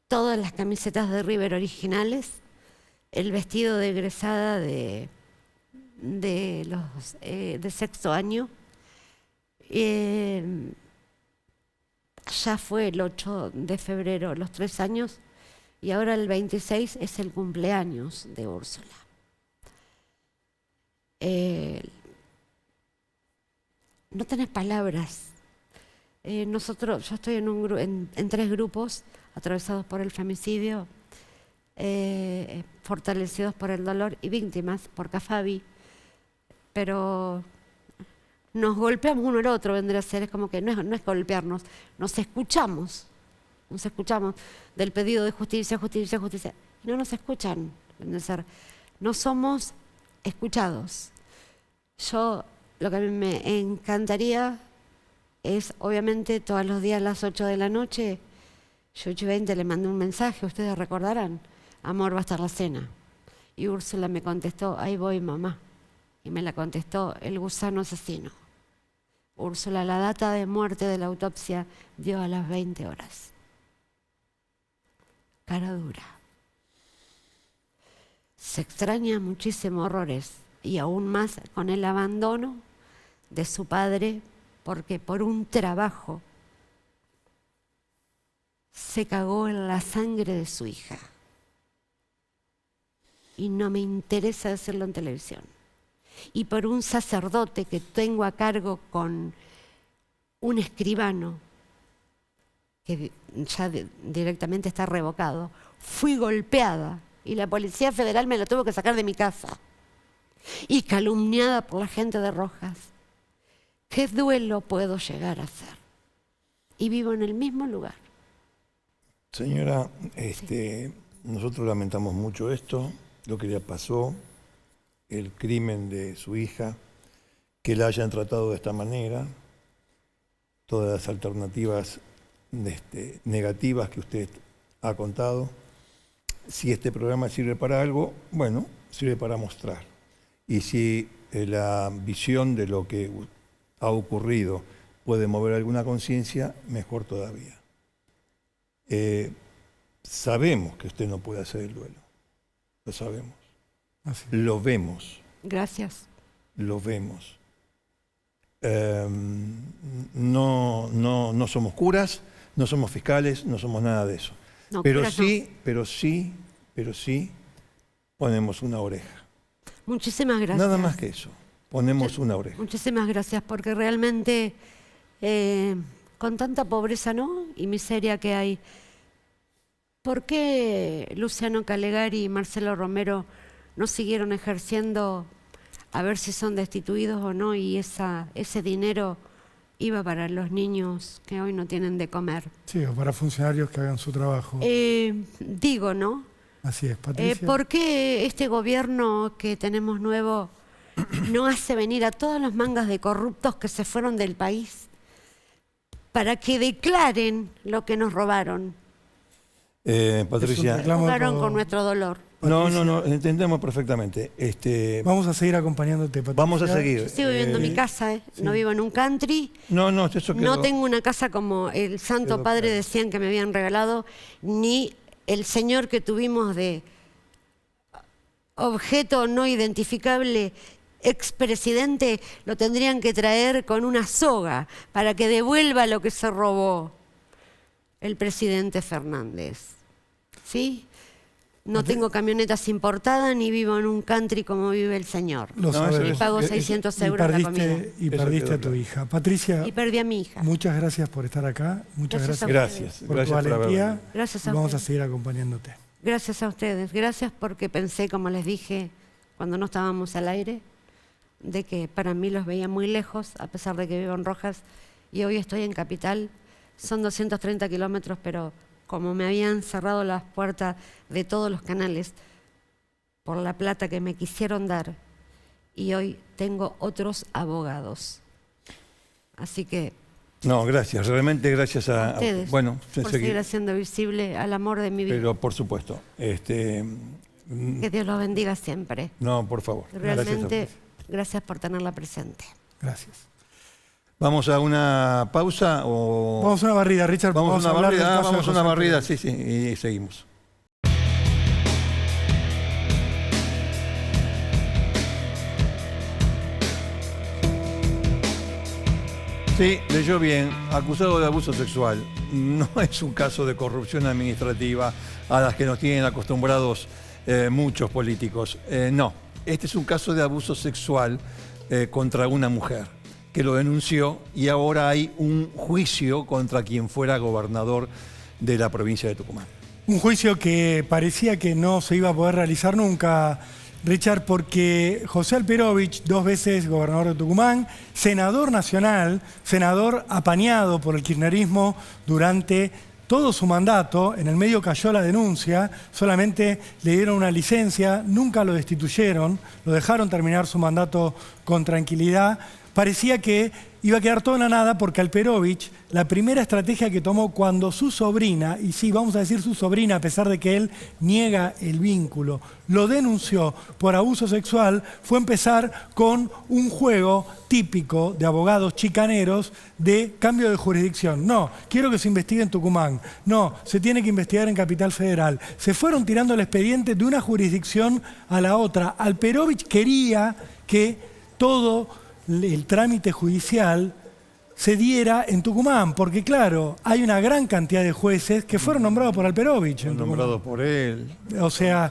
todas las camisetas de River originales, el vestido de egresada de sexto año. Ya fue el 8 de febrero los 3 años y ahora el 26 es el cumpleaños de Úrsula. No tenés palabras. Yo estoy en 3 grupos atravesados por el femicidio, fortalecidos por el dolor y víctimas por CAFABI, pero nos golpeamos uno al otro, vendría a ser, es como que no es golpearnos, nos escuchamos del pedido de justicia, y no nos escuchan, vendría a ser, no somos escuchados. Yo, lo que a mí me encantaría es, obviamente, todos los días a las 8 de la noche, yo 8:20 le mandé un mensaje, ustedes recordarán, amor, va a estar la cena. Y Úrsula me contestó, ahí voy, mamá. Y me la contestó el gusano asesino. Úrsula, la data de muerte de la autopsia dio a las 20 horas. Cara dura. Se extraña muchísimo Horrores y aún más con el abandono de su padre, porque por un trabajo se cagó en la sangre de su hija. Y no me interesa decirlo en televisión. Y por un sacerdote que tengo a cargo con un escribano, que ya directamente está revocado, fui golpeada y la Policía Federal me lo tuvo que sacar de mi casa. Y calumniada por la gente de Rojas. ¿Qué duelo puedo llegar a hacer? Y vivo en el mismo lugar. Señora, nosotros lamentamos mucho esto, lo que le pasó, el crimen de su hija, que la hayan tratado de esta manera, todas las alternativas negativas que usted ha contado. Si este programa sirve para algo, bueno, sirve para mostrar. Y si la visión de lo que ha ocurrido puede mover alguna conciencia, mejor todavía. Sabemos que usted no puede hacer el duelo, lo sabemos. Así. Lo vemos. Gracias. Lo vemos. No somos curas, no somos fiscales, no somos nada de eso. No, pero curas sí ponemos una oreja. Muchísimas gracias. Nada más que eso. Ponemos una oreja. Muchísimas gracias, porque realmente con tanta pobreza, ¿no?, y miseria que hay, ¿por qué Luciano Calegari y Marcelo Romero no siguieron ejerciendo a ver si son destituidos o no, y ese dinero iba para los niños que hoy no tienen de comer? Sí, o para funcionarios que hagan su trabajo. Digo, ¿no? Así es, Patricia. ¿Por qué este gobierno que tenemos nuevo no hace venir a todas las mangas de corruptos que se fueron del país para que declaren lo que nos robaron? Patricia, Jugaron con nuestro dolor. no, entendemos perfectamente. Vamos a seguir acompañándote, Patricia. Vamos a seguir. Yo sigo viviendo en mi casa, sí. No vivo en un country. Eso quedó. No tengo una casa como el Santo Padre decían que me habían regalado, ni el señor que tuvimos de objeto no identificable, expresidente, lo tendrían que traer con una soga para que devuelva lo que se robó el presidente Fernández. ¿Sí? No tengo camionetas importadas ni vivo en un country como vive el señor. Lo sabemos. Y pago 600 euros la comida. Y perdiste a tu hija. Patricia, Y perdí a mi hija. muchas gracias por estar acá. Muchas Gracias gracias, a por tu por haber valentía. venido. Gracias a y vamos a ustedes. seguir acompañándote. Gracias a ustedes. Gracias porque pensé, como les dije cuando no estábamos al aire, de que para mí los veía muy lejos, a pesar de que vivo en Rojas, y hoy estoy en Capital. Son 230 kilómetros, pero como me habían cerrado las puertas de todos los canales por la plata que me quisieron dar, y hoy tengo otros abogados. Así que No, gracias, realmente gracias a ustedes bueno, por seguir haciendo visible al amor de mi vida. pero por supuesto. Que Dios los bendiga siempre. No, por favor. Realmente, Gracias. gracias por tenerla presente. Gracias. ¿Vamos a una pausa o...? Vamos a una barrida, Richard. Vamos a una hablar del barrida, caso de vamos a una José barrida, Alfredo. sí, y seguimos. Sí, leyó bien, acusado de abuso sexual. No es un caso de corrupción administrativa a las que nos tienen acostumbrados muchos políticos. No, este es un caso de abuso sexual contra una mujer que lo denunció y ahora hay un juicio contra quien fuera gobernador de la provincia de Tucumán. Un juicio que parecía que no se iba a poder realizar nunca, Richard, porque José Alperovich, 2 veces gobernador de Tucumán, senador nacional, senador apañado por el kirchnerismo durante todo su mandato, en el medio cayó la denuncia, solamente le dieron una licencia, nunca lo destituyeron, lo dejaron terminar su mandato con tranquilidad. Parecía que iba a quedar todo en la nada porque Alperovich, la primera estrategia que tomó cuando su sobrina, y sí, vamos a decir su sobrina a pesar de que él niega el vínculo, lo denunció por abuso sexual, fue empezar con un juego típico de abogados chicaneros de cambio de jurisdicción. No, quiero que se investigue en Tucumán. No, se tiene que investigar en Capital Federal. Se fueron tirando el expediente de una jurisdicción a la otra. Alperovich quería que todo el trámite judicial se diera en Tucumán, porque claro, hay una gran cantidad de jueces que fueron nombrados por Alperovich. Nombrado por él. O sea,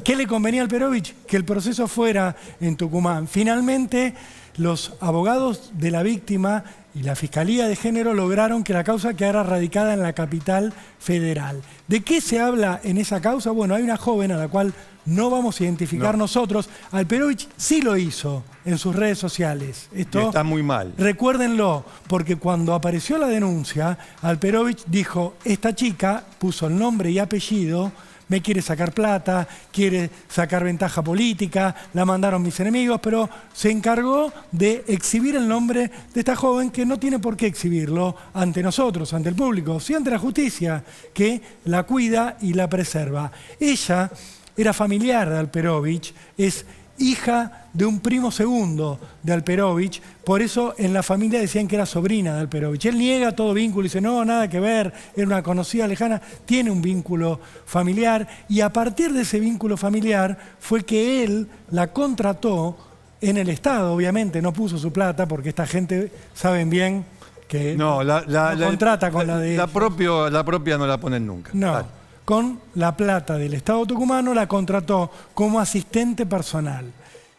¿qué le convenía a Alperovich? Que el proceso fuera en Tucumán. Finalmente, los abogados de la víctima y la Fiscalía de Género lograron que la causa quedara radicada en la Capital Federal. ¿De qué se habla en esa causa? Bueno, hay una joven a la cual no vamos a identificar nosotros. Alperovich sí lo hizo en sus redes sociales. Esto está muy mal. Recuérdenlo, porque cuando apareció la denuncia, Alperovich dijo, esta chica puso el nombre y apellido, me quiere sacar plata, quiere sacar ventaja política, la mandaron mis enemigos, pero se encargó de exhibir el nombre de esta joven que no tiene por qué exhibirlo ante nosotros, ante el público, sí ante la justicia, que la cuida y la preserva. Ella era familiar de Alperovich, es hija de un primo segundo de Alperovich, por eso en la familia decían que era sobrina de Alperovich. Él niega todo vínculo y dice, no, nada que ver, era una conocida lejana, tiene un vínculo familiar y a partir de ese vínculo familiar fue que él la contrató en el Estado, obviamente no puso su plata porque esta gente saben bien que no contrata con la de la propia no la ponen nunca. No. Dale. Con la plata del Estado tucumano la contrató como asistente personal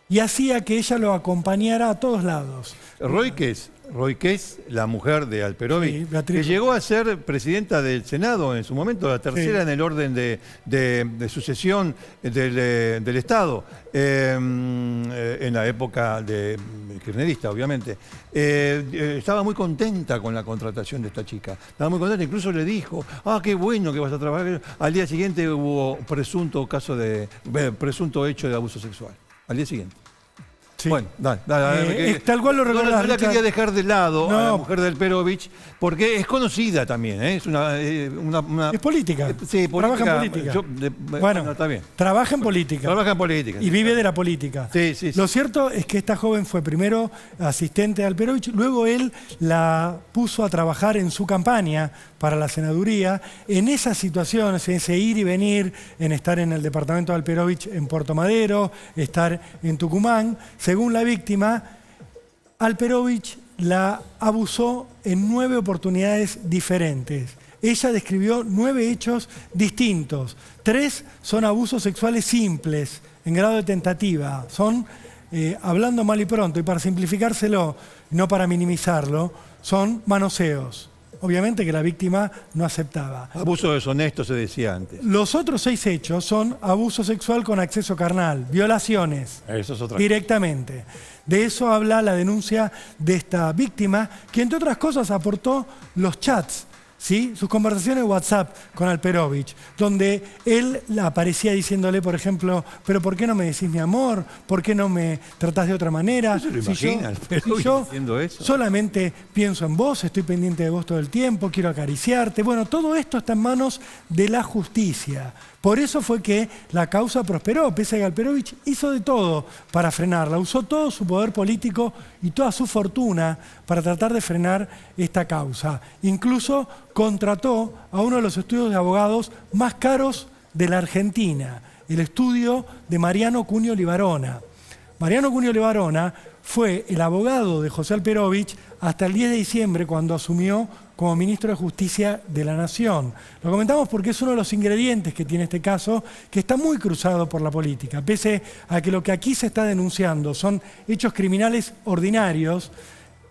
y hacía que ella lo acompañara a todos lados. ¿Roy qué es? Roiquez, la mujer de Alperovich, Sí, Beatriz que llegó a ser presidenta del Senado en su momento, la tercera Sí. en el orden de sucesión del Estado, en la época de kirchnerista, obviamente. Estaba muy contenta con la contratación de esta chica. Estaba muy contenta, incluso le dijo, qué bueno que vas a trabajar. Al día siguiente hubo presunto hecho de abuso sexual. Al día siguiente. Sí. Bueno, dale. Tal cual lo No recordás, la Richard. quería dejar de lado a la No. mujer de Alperovich, porque es conocida también, ¿eh? Es una Es política. sí, Trabaja en política. Bueno, está bien. Trabaja en política. Trabaja en política. Y vive de la política. Sí, sí, sí. Lo cierto es que esta joven fue primero asistente de Alperovich, luego él la puso a trabajar en su campaña para la senaduría. En esas situaciones, en ese ir y venir, en estar en el departamento de Alperovich en Puerto Madero, estar en Tucumán, según la víctima, Alperovich la abusó en 9 oportunidades diferentes. Ella describió 9 hechos distintos. 3 son abusos sexuales simples, en grado de tentativa. Son, hablando mal y pronto, y para simplificárselo, no para minimizarlo, son manoseos. Obviamente que la víctima no aceptaba. Abuso deshonesto se decía antes. Los otros 6 hechos son abuso sexual con acceso carnal, violaciones. Eso es otra cosa. Directamente. De eso habla la denuncia de esta víctima, que entre otras cosas aportó los chats, ¿sí? Sus conversaciones de WhatsApp con Alperovich, donde él aparecía diciéndole, por ejemplo, pero ¿por qué no me decís mi amor? ¿Por qué no me tratás de otra manera? ¿No se lo imagina Alperovich si yo diciendo eso? solamente pienso en vos, estoy pendiente de vos todo el tiempo, quiero acariciarte. Bueno, todo esto está en manos de la justicia. Por eso fue que la causa prosperó, pese a que Alperovich hizo de todo para frenarla, usó todo su poder político y toda su fortuna para tratar de frenar esta causa. Incluso contrató a uno de los estudios de abogados más caros de la Argentina, el estudio de Mariano Cunio Libarona. Mariano Cunio Libarona fue el abogado de José Alperovich hasta el 10 de diciembre, cuando asumió como ministro de Justicia de la Nación. Lo comentamos porque es uno de los ingredientes que tiene este caso, que está muy cruzado por la política. Pese a que lo que aquí se está denunciando son hechos criminales ordinarios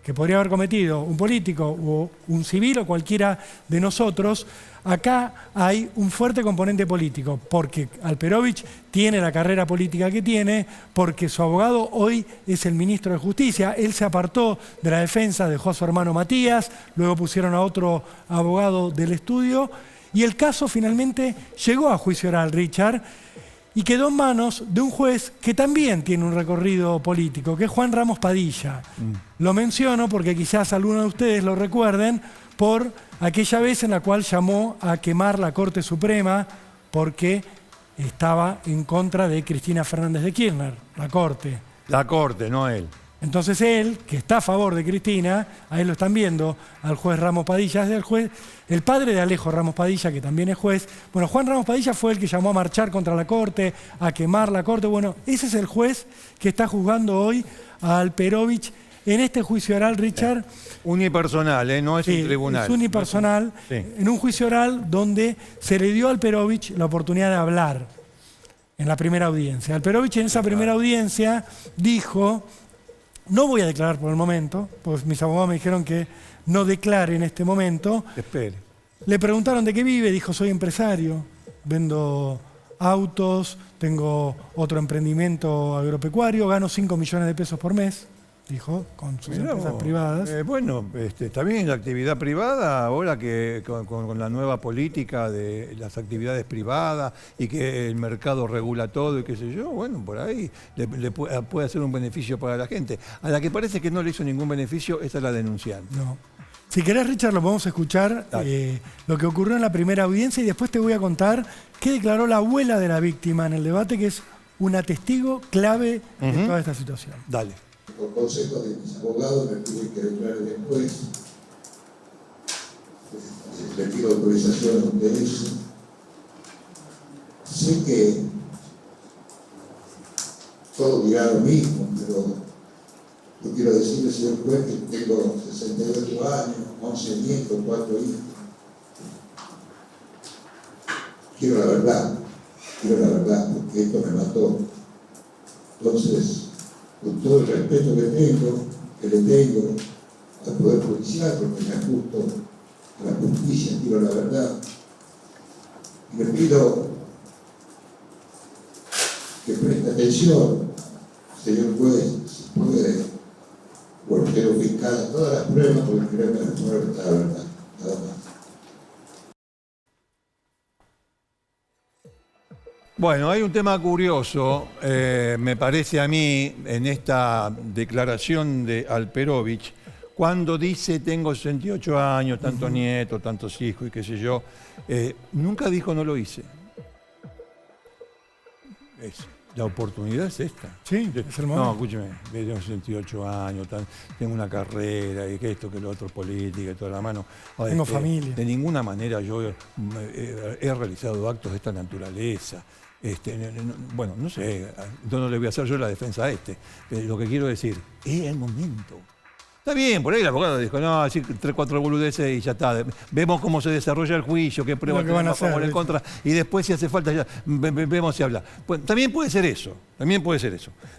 que podría haber cometido un político o un civil o cualquiera de nosotros, acá hay un fuerte componente político, porque Alperovich tiene la carrera política que tiene, porque su abogado hoy es el ministro de Justicia. Él se apartó de la defensa, dejó a su hermano Matías, luego pusieron a otro abogado del estudio, y el caso finalmente llegó a juicio oral, Richard, y quedó en manos de un juez que también tiene un recorrido político, que es Juan Ramos Padilla. Lo menciono porque quizás algunos de ustedes lo recuerden por aquella vez en la cual llamó a quemar la Corte Suprema porque estaba en contra de Cristina Fernández de Kirchner, la Corte. La Corte, no él. Entonces él, que está a favor de Cristina, ahí lo están viendo, al juez Ramos Padilla, es el padre de Alejo Ramos Padilla, que también es juez. Bueno, Juan Ramos Padilla fue el que llamó a marchar contra la Corte, a quemar la Corte. Bueno, ese es el juez que está juzgando hoy a Alperovich en este juicio oral, Richard. Unipersonal, no es un tribunal. Es unipersonal, Sí. en un juicio oral donde se le dio a Alperovich la oportunidad de hablar en la primera audiencia. Alperovich en esa primera audiencia dijo: no voy a declarar por el momento, pues mis abogados me dijeron que no declare en este momento. Espere. Le preguntaron de qué vive, dijo: soy empresario, vendo autos, tengo otro emprendimiento agropecuario, gano 5 millones de pesos por mes, dijo, con sus Mirá empresas vos. privadas. Bueno, está bien la actividad privada, ahora que con la nueva política de las actividades privadas y que el mercado regula todo y qué sé yo, bueno, por ahí puede hacer un beneficio para la gente. A la que parece que no le hizo ningún beneficio, esa es la denunciante. No. Si querés, Richard, lo podemos escuchar, lo que ocurrió en la primera audiencia, y después te voy a contar qué declaró la abuela de la víctima en el debate, que es una testigo clave de toda esta situación. Dale. Por consejo de mis abogados me tuve que declarar después. Les pido autorización de eso. Sé que todo dirá lo mismo, pero yo quiero decirle, señor juez, que tengo 68 años, 11 nietos, 4 hijos. Quiero la verdad, porque esto me mató. Entonces, con todo el respeto que le tengo, al Poder Judicial, porque me ajusto a la justicia, tiro la verdad. Y le pido que preste atención, señor juez, si puede, portero fiscal, a todas las pruebas, porque creo que las pruebas está la verdad, nada más. Bueno, hay un tema curioso, me parece a mí, en esta declaración de Alperovich, cuando dice tengo 68 años, tantos nietos, tantos hijos y qué sé yo, nunca dijo no lo hice. La oportunidad es esta. Sí, es el momento. No, escúcheme, tengo 68 años, tengo una carrera, y que esto, que lo otro, política y toda la mano. Tengo familia. De ninguna manera yo he realizado actos de esta naturaleza. Bueno, no sé, no le voy a hacer yo la defensa a pero lo que quiero decir, es el momento. Está bien, por ahí el abogado dijo, no, así 3, 4 boludeces y ya está. Vemos cómo se desarrolla el juicio, qué pruebas tenemos a favor, en contra, y después si hace falta ya vemos si habla. Pues, también puede ser eso,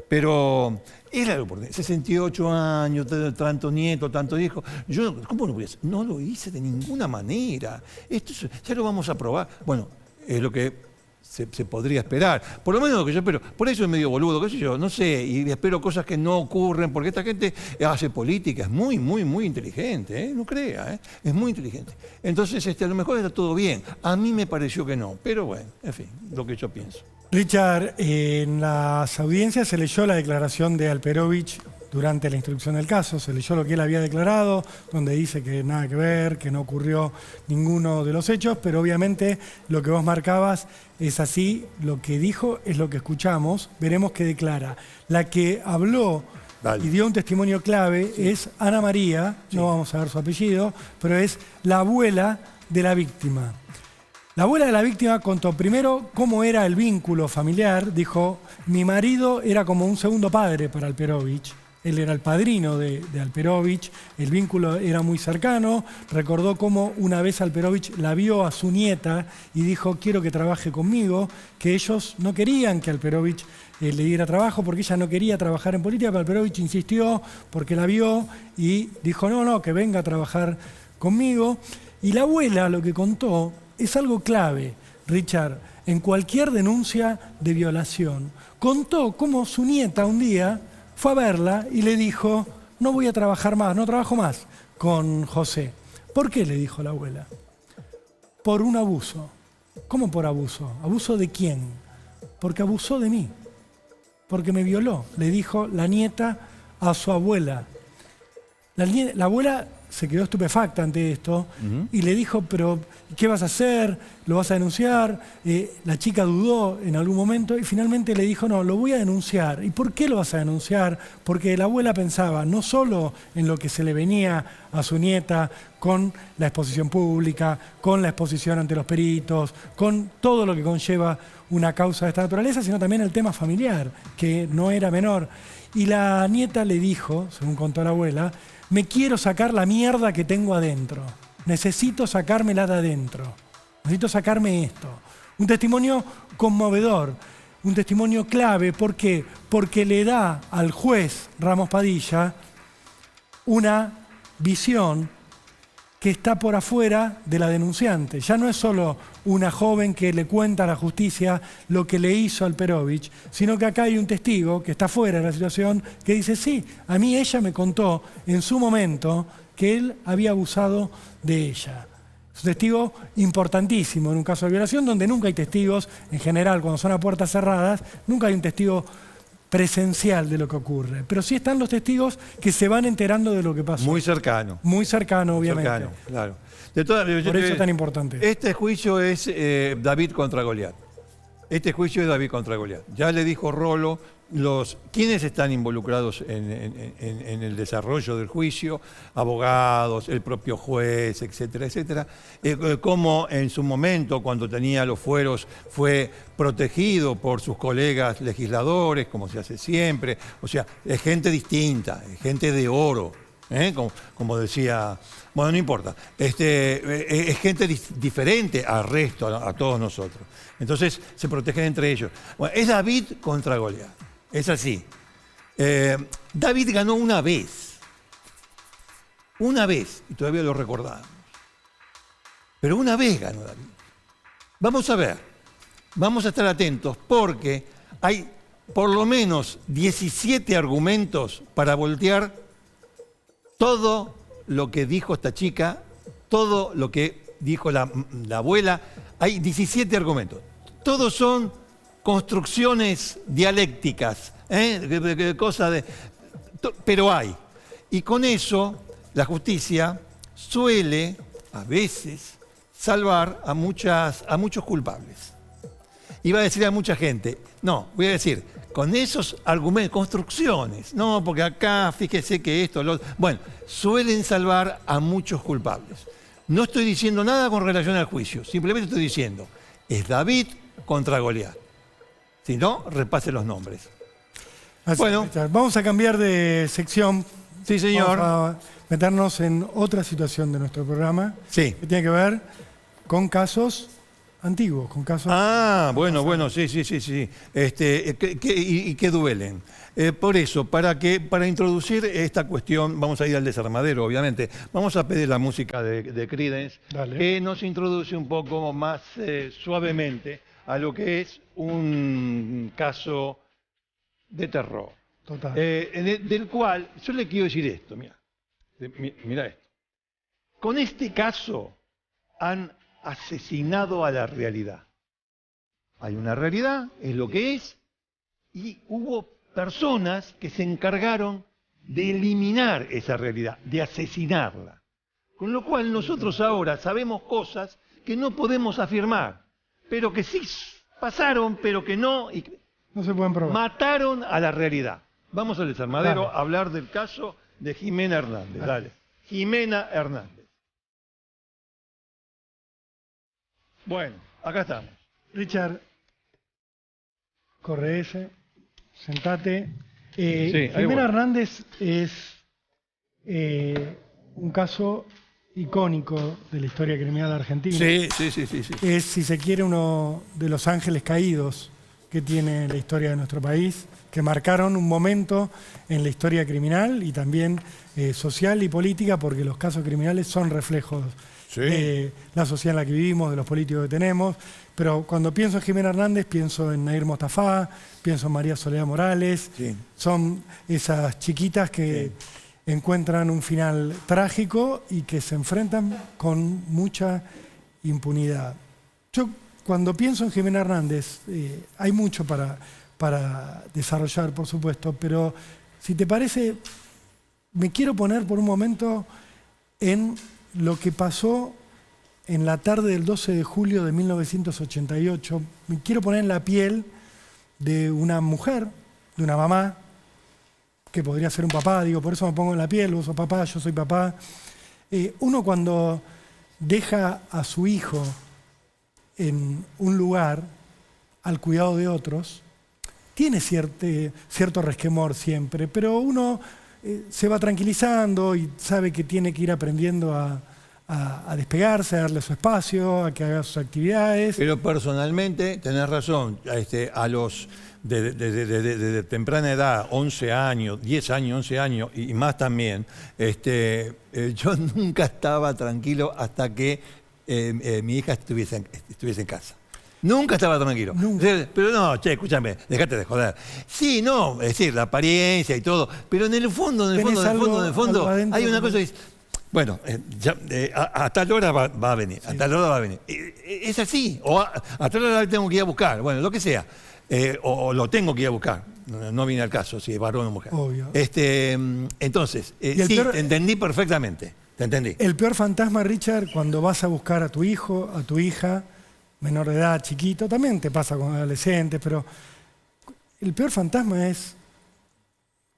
pero era la oportunidad. 68 años, tantos nietos, tantos hijos. Yo, ¿cómo lo voy a hacer? No lo hice de ninguna manera. Esto ya lo vamos a probar. Bueno, es lo que se podría esperar. Por lo menos lo que yo espero. Por eso es medio boludo, qué sé yo, no sé, y espero cosas que no ocurren, porque esta gente hace política, es muy, muy, muy inteligente, no crea, es muy inteligente. Entonces, a lo mejor está todo bien. A mí me pareció que no, pero bueno, en fin, lo que yo pienso. Richard, en las audiencias se leyó la declaración de Alperovich durante la instrucción del caso, se leyó lo que él había declarado, donde dice que nada que ver, que no ocurrió ninguno de los hechos, pero obviamente lo que vos marcabas es así, lo que dijo es lo que escuchamos, veremos qué declara. La que habló y dio un testimonio clave es Ana María, no vamos a ver su apellido, pero es la abuela de la víctima. La abuela de la víctima contó primero cómo era el vínculo familiar, dijo, mi marido era como un segundo padre para Alperovich. Él era el padrino de Alperovich, el vínculo era muy cercano, recordó cómo una vez Alperovich la vio a su nieta y dijo, quiero que trabaje conmigo, que ellos no querían que Alperovich le diera trabajo porque ella no quería trabajar en política, pero Alperovich insistió porque la vio y dijo, no, que venga a trabajar conmigo. Y la abuela lo que contó es algo clave, Richard, en cualquier denuncia de violación. Contó cómo su nieta un día fue a verla y le dijo, no voy a trabajar más, no trabajo más con José. ¿Por qué? Le dijo la abuela. Por un abuso. ¿Cómo por abuso? ¿Abuso de quién? Porque abusó de mí. Porque me violó, le dijo la nieta a su abuela. La abuela se quedó estupefacta ante esto y le dijo, pero ¿qué vas a hacer? ¿Lo vas a denunciar? La chica dudó en algún momento y finalmente le dijo, no, lo voy a denunciar. ¿Y por qué lo vas a denunciar? Porque la abuela pensaba no solo en lo que se le venía a su nieta con la exposición pública, con la exposición ante los peritos, con todo lo que conlleva una causa de esta naturaleza, sino también el tema familiar, que no era menor. Y la nieta le dijo, según contó la abuela, me quiero sacar la mierda que tengo adentro. Necesito sacármela de adentro. Necesito sacarme esto. Un testimonio conmovedor, un testimonio clave. ¿Por qué? Porque le da al juez Ramos Padilla una visión que está por afuera de la denunciante. Ya no es solo una joven que le cuenta a la justicia lo que le hizo Alperovich, sino que acá hay un testigo que está fuera de la situación que dice, sí, a mí ella me contó en su momento que él había abusado de ella. Es un testigo importantísimo en un caso de violación donde nunca hay testigos, en general cuando son a puertas cerradas, nunca hay un testigo presencial de lo que ocurre. Pero sí están los testigos que se van enterando de lo que pasó. Muy cercano. Muy cercano, obviamente. Cercano, claro. Por eso es tan importante. Este juicio es David contra Goliat. Este juicio es David contra Goliat. Ya le dijo Rolo quiénes están involucrados en el desarrollo del juicio, abogados, el propio juez, etcétera, etcétera. Cómo en su momento, cuando tenía los fueros, fue protegido por sus colegas legisladores, como se hace siempre. O sea, es gente distinta, es gente de oro. Como decía, bueno, no importa, es gente diferente al resto, a todos nosotros. Entonces se protegen entre ellos. Bueno, es David contra Goliat, es así. David ganó una vez Una vez, y todavía lo recordamos, pero una vez ganó David. Vamos a ver, vamos a estar atentos porque hay por lo menos 17 argumentos para voltear todo lo que dijo esta chica, todo lo que dijo la abuela. Hay 17 argumentos. Todos son construcciones dialécticas, pero hay. Y con eso la justicia suele, a veces, salvar a muchos culpables. Iba a decir a mucha gente, no, voy a decir, con esos argumentos, construcciones, no, porque acá fíjese que esto, lo otro. Bueno, suelen salvar a muchos culpables. No estoy diciendo nada con relación al juicio, simplemente estoy diciendo, es David contra Goliat. Si no, repase los nombres. Bueno, vamos a cambiar de sección. Sí, señor. Vamos a meternos en otra situación de nuestro programa. Sí. Que tiene que ver con casos antiguos, con casos... Bueno, sí. Y que duelen. Por eso, para introducir esta cuestión, vamos a ir al desarmadero, obviamente. Vamos a pedir la música de Creedence, que nos introduce un poco más suavemente a lo que es un caso de terror. Total. Del cual, yo le quiero decir esto, mira esto. Con este caso han asesinado a la realidad. Hay una realidad, es lo que es, y hubo personas que se encargaron de eliminar esa realidad, de asesinarla. Con lo cual nosotros ahora sabemos cosas que no podemos afirmar, pero que sí pasaron, pero que no se pueden probar. Mataron a la realidad. Vamos al desarmadero a hablar del caso de Jimena Hernández. Dale. Jimena Hernández. Bueno, acá estamos. Richard, corre ese, sentate. Sí, Jimena Hernández es un caso icónico de la historia criminal argentina. Sí. Es, si se quiere, uno de los ángeles caídos que tiene la historia de nuestro país, que marcaron un momento en la historia criminal y también social y política, porque los casos criminales son reflejos de la sociedad en la que vivimos, de los políticos que tenemos. Pero cuando pienso en Jimena Hernández, pienso en Nair Mostafá, pienso en María Soledad Morales. Sí. Son esas chiquitas que encuentran un final trágico y que se enfrentan con mucha impunidad. Yo, cuando pienso en Jimena Hernández, hay mucho para desarrollar, por supuesto, pero si te parece, me quiero poner por un momento en lo que pasó en la tarde del 12 de julio de 1988. Me quiero poner en la piel de una mujer, de una mamá, que podría ser un papá, digo, por eso me pongo en la piel, vos sos papá, yo soy papá. Uno cuando deja a su hijo en un lugar al cuidado de otros, tiene cierto resquemor siempre, pero uno se va tranquilizando y sabe que tiene que ir aprendiendo a despegarse, a darle su espacio, a que haga sus actividades. Pero personalmente, tenés razón, a los de temprana edad, 11 años, 10 años, 11 años y más también, yo nunca estaba tranquilo hasta que mi hija estuviese en casa. Nunca estaba tranquilo. Nunca. Pero no, escúchame, dejate de joder. Sí, no, es decir, la apariencia y todo, pero en el fondo, hay una cosa que es, bueno, a tal hora va a venir, sí. A tal hora va a venir. Es así, o a tal hora tengo que ir a buscar, bueno, lo que sea. O lo tengo que ir a buscar, no viene al caso, si es varón o mujer. Obvio. Entonces, sí, te entendí perfectamente, te entendí. El peor fantasma, Richard, cuando vas a buscar a tu hijo, a tu hija, menor de edad, chiquito, también te pasa con adolescentes, pero el peor fantasma es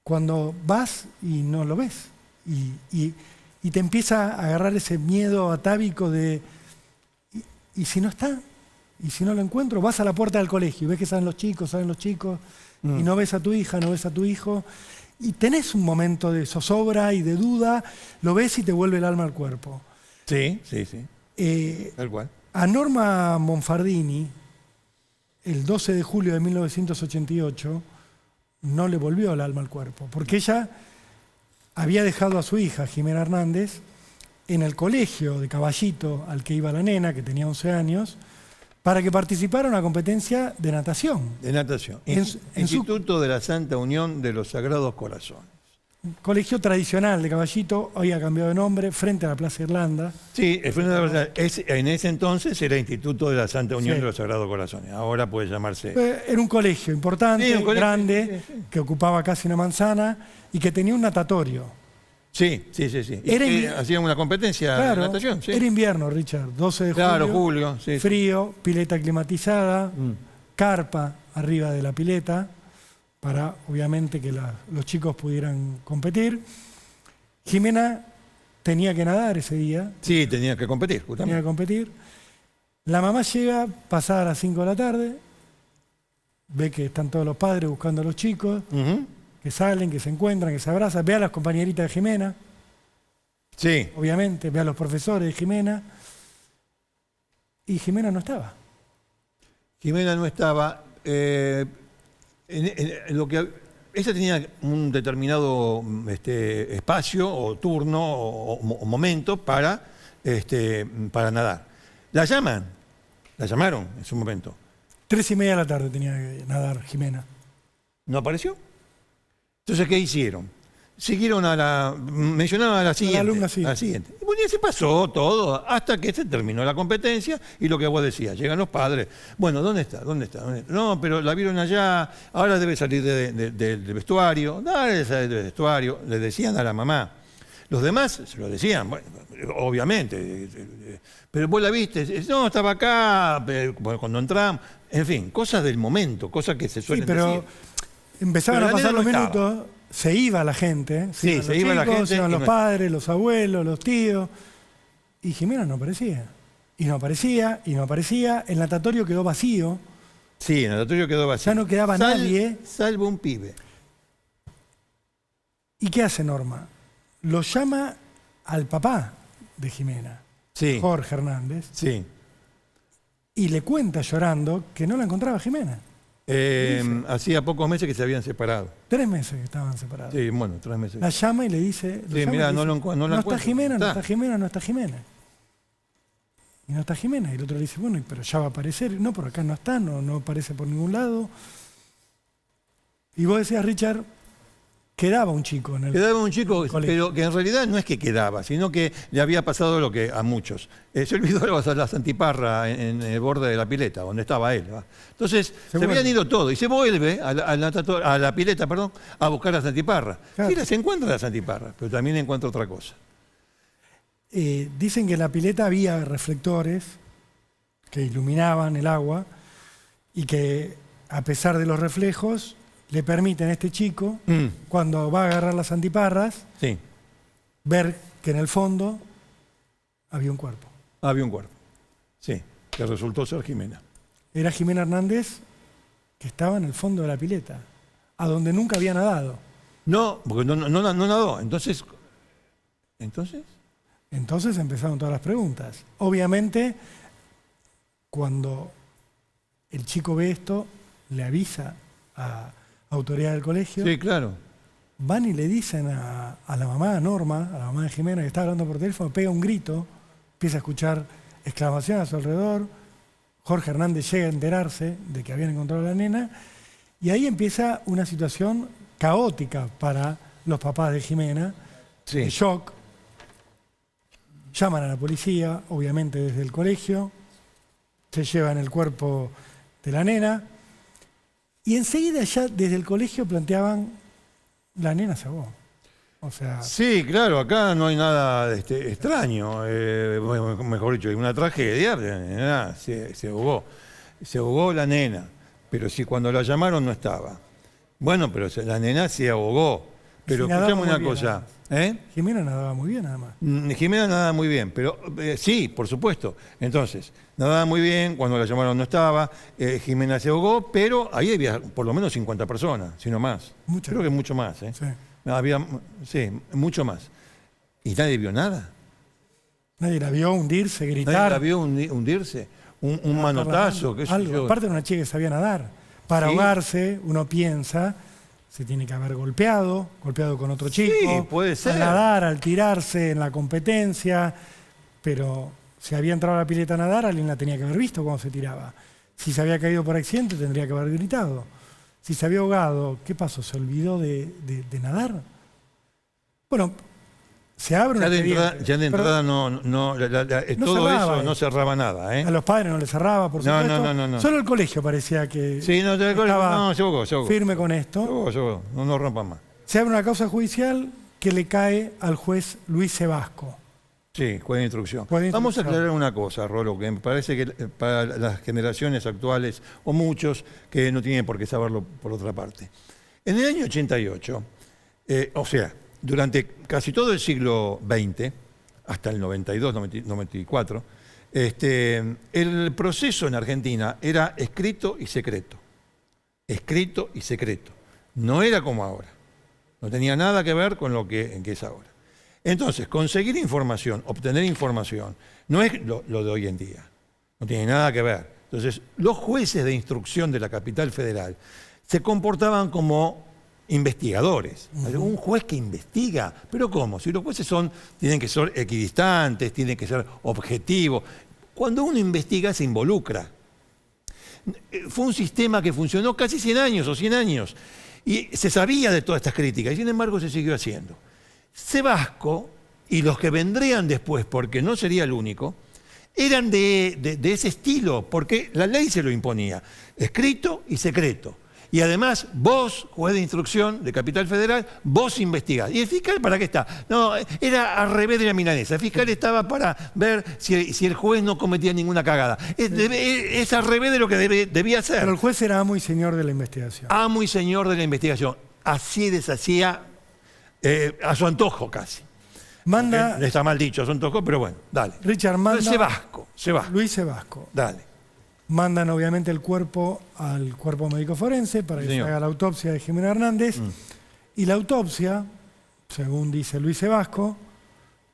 cuando vas y no lo ves. Y te empieza a agarrar ese miedo atávico de, ¿y si no está? ¿Y si no lo encuentro? Vas a la puerta del colegio y ves que salen los chicos, y no ves a tu hija, no ves a tu hijo, y tenés un momento de zozobra y de duda, lo ves y te vuelve el alma al cuerpo. Sí. Tal cual. A Norma Monfardini, el 12 de julio de 1988, no le volvió el alma al cuerpo, porque ella había dejado a su hija, Jimena Hernández, en el colegio de Caballito al que iba la nena, que tenía 11 años, para que participara en una competencia de natación. De natación. En su Instituto de la Santa Unión de los Sagrados Corazones. colegio tradicional de Caballito, hoy ha cambiado de nombre, frente a la Plaza Irlanda. Sí, en ese entonces era Instituto de la Santa Unión Sí. de los Sagrados Corazones. Ahora puede llamarse... Era un colegio importante, Sí, un colegio, grande, sí, sí. que ocupaba casi una manzana y que tenía un natatorio. Sí. Y Era que hacían una competencia Claro, de natación. Sí. era invierno, Richard, 12 de Claro, julio, julio. Sí, sí. frío, pileta climatizada, carpa arriba de la pileta, para obviamente que los chicos pudieran competir. Jimena tenía que nadar ese día, Sí, tenía que competir, tenía justamente. que competir. La mamá llega pasada las 5 de la tarde, ve que están todos los padres buscando a los chicos, Ujú. que salen, que se encuentran, que se abrazan, ve a las compañeritas de Jimena, Sí. obviamente, ve a los profesores de Jimena, y Jimena no estaba. Jimena no estaba. En lo que ella tenía un determinado espacio o turno o momento para nadar. La llamaron en su momento. 3:30 de la tarde tenía que nadar Jimena. ¿No apareció? Entonces, ¿qué hicieron? Siguieron mencionaron a la siguiente. alumna siguiente. A la siguiente. Y bueno, y se pasó todo hasta que se terminó la competencia y lo que vos decías, llegan los padres. Bueno, ¿dónde está? No, pero la vieron allá, ahora debe salir del vestuario. Dale, salir del vestuario, le decían a la mamá. Los demás se lo decían, bueno, obviamente. Pero vos la viste, no, estaba acá, cuando entramos. En fin, cosas del momento, cosas que se Sí, suelen pero decir. empezaban Pero a la pasar nena los no estaba. minutos, se iba la gente, Sí, iban se los iba la chicos, gente se iban y los no- padres, los abuelos, los tíos, y Jimena no aparecía. Y no aparecía, y no aparecía. El natatorio quedó vacío. Sí, en el natatorio quedó vacío. Ya no quedaba nadie. Salvo un pibe. ¿Y qué hace Norma? Lo llama al papá de Jimena, Sí, Jorge Hernández, sí. y le cuenta llorando que no la encontraba Jimena. Hacía pocos meses que se habían separado. 3 meses que estaban separados. Sí, bueno, 3 meses. La llama y le dice, Sí, mirá, no la no está encuentro. Jimena, no Está. está Jimena, no está Jimena. Y no está Jimena. Y el otro le dice, bueno, pero ya va a aparecer. No, por acá no está, no aparece por ningún lado. Y vos decías, Richard, quedaba un chico en el... Quedaba un chico, colegio. pero que en realidad no es que quedaba, sino que le había pasado lo que a muchos. Se olvidó la santiparra en el borde de la pileta, donde estaba él. ¿va? Entonces, se vuelve. habían ido todos y se vuelve a la pileta, a buscar la santiparra. Claro. Sí, se encuentra la santiparra, pero también encuentra otra cosa. Dicen que en la pileta había reflectores que iluminaban el agua y que a pesar de los reflejos le permiten a este chico, cuando va a agarrar las antiparras, Sí, ver que en el fondo había un cuerpo. había un cuerpo. Sí, que resultó ser Jimena. Era Jimena Hernández que estaba en el fondo de la pileta, a donde nunca había nadado. No, porque no nadó. Entonces. Entonces empezaron todas las preguntas. Obviamente, cuando el chico ve esto, le avisa a autoridad del colegio, Sí, claro. van y le dicen a la mamá, a Norma, a la mamá de Jimena, que está hablando por teléfono, pega un grito, empieza a escuchar exclamaciones a su alrededor. Jorge Hernández llega a enterarse de que habían encontrado a la nena, y ahí empieza una situación caótica para los papás de Jimena, Sí. de shock. Llaman a la policía, obviamente desde el colegio, se llevan el cuerpo de la nena, y enseguida ya desde el colegio planteaban, la nena se ahogó. O sea, Sí, claro, acá no hay nada extraño, bueno, mejor dicho, hay una tragedia, la nena se ahogó. Se ahogó la nena, pero si cuando la llamaron no estaba. Bueno, pero la nena se ahogó. Pero Sí, nadaba escuchame muy una bien, cosa, además. Jimena nadaba muy bien, además. Jimena nadaba muy bien, pero sí, por supuesto. Entonces, nadaba muy bien, cuando la llamaron no estaba, Jimena se ahogó, pero ahí había por lo menos 50 personas, si no más. Muchas. Creo que mucho más. Sí. Había, sí, mucho más. Y nadie vio nada. Nadie la vio hundirse, Nadie gritar. la vio hundirse. Un manotazo, qué sé algo. yo. Aparte era una chica que sabía nadar. Para Sí. ahogarse, uno piensa se tiene que haber golpeado con otro chico. Sí, puede ser. Al nadar, al tirarse en la competencia. Pero si había entrado a la pileta a nadar, alguien la tenía que haber visto cuando se tiraba. Si se había caído por accidente, tendría que haber gritado. Si se había ahogado, ¿qué pasó? ¿Se olvidó de nadar? Bueno, se abre un expediente. Ya de entrada todo cerraba, eso no cerraba nada. A los padres no les cerraba, por No, supuesto. no. Solo el colegio parecía que Sí, estaba yo firme con esto. no rompan más. Se abre una causa judicial que le cae al juez Luis Sebasco. Sí, juez de instrucción. Juez de Vamos a instrucción. aclarar una cosa, Rolo, que me parece que para las generaciones actuales, o muchos, que no tienen por qué saberlo por otra parte. En el año 88, o sea, durante casi todo el siglo XX, hasta el 92, 94, el proceso en Argentina era escrito y secreto. Escrito y secreto. No era como ahora. No tenía nada que ver con lo que es ahora. Entonces, conseguir información, obtener información, no es lo de hoy en día. No tiene nada que ver. Entonces, los jueces de instrucción de la capital federal se comportaban como investigadores. Un juez que investiga. ¿Pero cómo? Si los jueces tienen que ser equidistantes, tienen que ser objetivos. Cuando uno investiga, se involucra. Fue un sistema que funcionó casi 100 años o 100 años. Y se sabía de todas estas críticas, y sin embargo se siguió haciendo. Sebasco y los que vendrían después, porque no sería el único, eran de ese estilo, porque la ley se lo imponía, escrito y secreto. Y además, vos, juez de instrucción de Capital Federal, vos investigás. ¿Y el fiscal para qué está? No, era al revés de la milanesa. El fiscal estaba para ver si el juez no cometía ninguna cagada. Es al revés de lo que debía hacer. Pero el juez era amo y señor de la investigación. Amo y señor de la investigación. Así deshacía a su antojo casi. Manda, Está mal dicho a su antojo, pero bueno, dale. Richard manda, Sebasco. Luis Sebasco. Dale. Mandan obviamente el cuerpo al cuerpo médico forense para que se haga la autopsia de Jimena Hernández. Y la autopsia, según dice Luis Sebasco,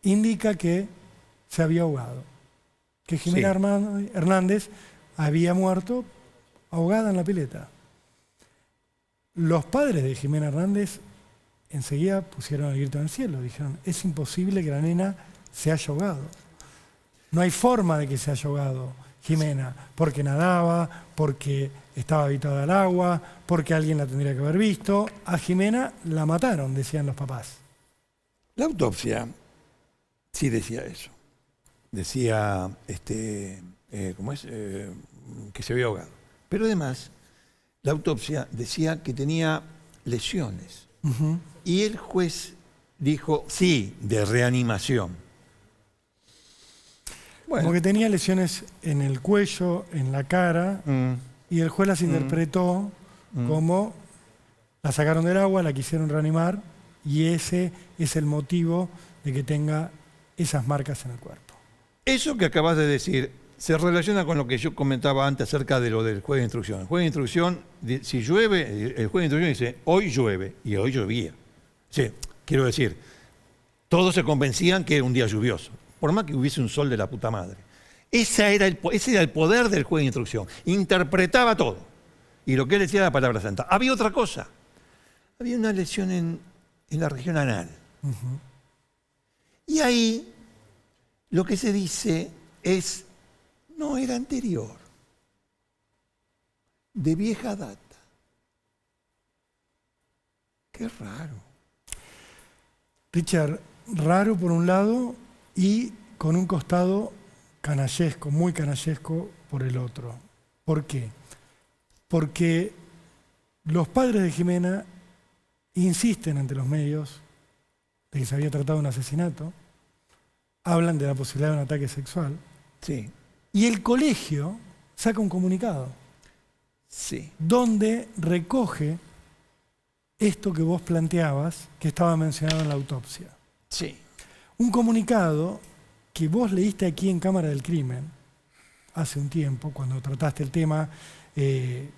indica que se había ahogado. Que Jimena Hernández había muerto ahogada en la pileta. Los padres de Jimena Hernández enseguida pusieron el grito en el cielo. Dijeron, es imposible que la nena se haya ahogado. No hay forma de que se haya ahogado Jimena, porque nadaba, porque estaba habitada al agua, porque alguien la tendría que haber visto. A Jimena la mataron, decían los papás. La autopsia sí decía eso. Decía que se había ahogado. Pero además, la autopsia decía que tenía lesiones. Y el juez dijo, sí, de reanimación. Bueno. Como que tenía lesiones en el cuello, en la cara, y el juez las interpretó como la sacaron del agua, la quisieron reanimar, y ese es el motivo de que tenga esas marcas en el cuerpo. Eso que acabas de decir se relaciona con lo que yo comentaba antes acerca de lo del juez de instrucción. El juez de instrucción, si llueve, el juez de instrucción dice, hoy llueve, y hoy llovía. Sí, quiero decir, todos se convencían que era un día lluvioso, por más que hubiese un sol de la puta madre. Ese era el poder del juez de instrucción. Interpretaba todo. Y lo que él decía era la palabra santa. Había otra cosa. Había una lesión en la región anal. Y ahí lo que se dice es, no era anterior. De vieja data. Qué raro. Richard, raro por un lado y con un costado canallesco, muy canallesco por el otro. ¿Por qué? Porque los padres de Jimena insisten ante los medios de que se había tratado de un asesinato, hablan de la posibilidad de un ataque sexual, Sí. y el colegio saca un comunicado Sí. donde recoge esto que vos planteabas, que estaba mencionado en la autopsia. Sí. Un comunicado que vos leíste aquí en Cámara del Crimen hace un tiempo, cuando trataste el tema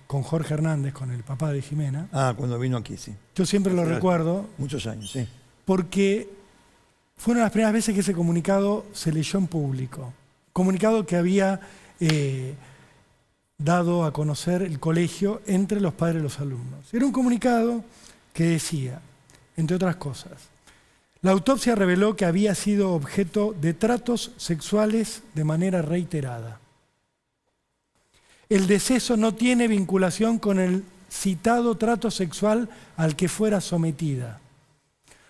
con Jorge Hernández, con el papá de Jimena. Cuando vino aquí, sí. Yo siempre lo recuerdo Muchos años, sí. porque fueron las primeras veces que ese comunicado se leyó en público. Comunicado que había dado a conocer el colegio entre los padres y los alumnos. Era un comunicado que decía, entre otras cosas, la autopsia reveló que había sido objeto de tratos sexuales de manera reiterada. El deceso no tiene vinculación con el citado trato sexual al que fuera sometida.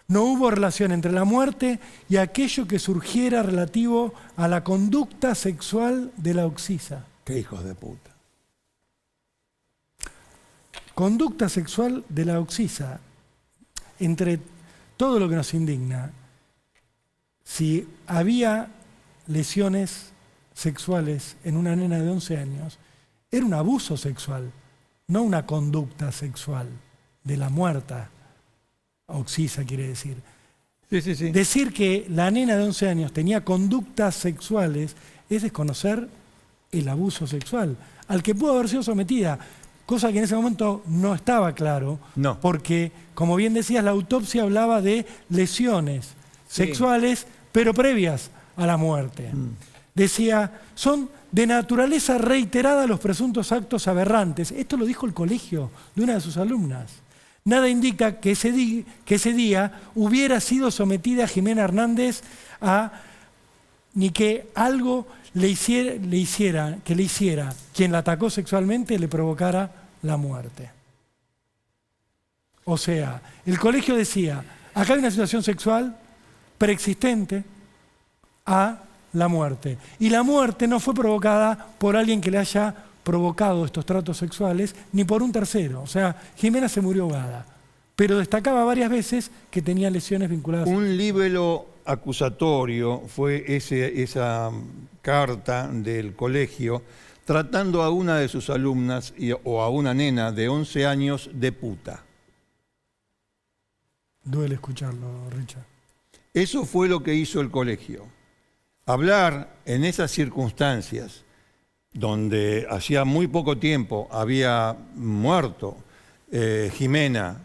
No hubo relación entre la muerte y aquello que surgiera relativo a la conducta sexual de la occisa. Qué hijos de puta. Conducta sexual de la occisa. Entre todo lo que nos indigna, si había lesiones sexuales en una nena de 11 años, era un abuso sexual, no una conducta sexual de la muerta. Occisa quiere decir. Sí, sí, sí. Decir que la nena de 11 años tenía conductas sexuales es desconocer el abuso sexual al que pudo haber sido sometida, cosa que en ese momento no estaba claro, No. porque, como bien decías, la autopsia hablaba de lesiones sexuales, pero previas a la muerte. Decía, son de naturaleza reiterada los presuntos actos aberrantes. Esto lo dijo el colegio de una de sus alumnas. Nada indica que ese día hubiera sido sometida Jimena Hernández ni que algo le hiciera quien la atacó sexualmente le provocara la muerte. O sea, el colegio decía, acá hay una situación sexual preexistente a la muerte. Y la muerte no fue provocada por alguien que le haya provocado estos tratos sexuales, ni por un tercero. O sea, Jimena se murió ahogada, pero destacaba varias veces que tenía lesiones vinculadas. Un libelo acusatorio fue esa carta del colegio tratando a una de sus alumnas o a una nena de 11 años de puta. Duele escucharlo, Richard. Eso fue lo que hizo el colegio. Hablar en esas circunstancias donde hacía muy poco tiempo había muerto Jimena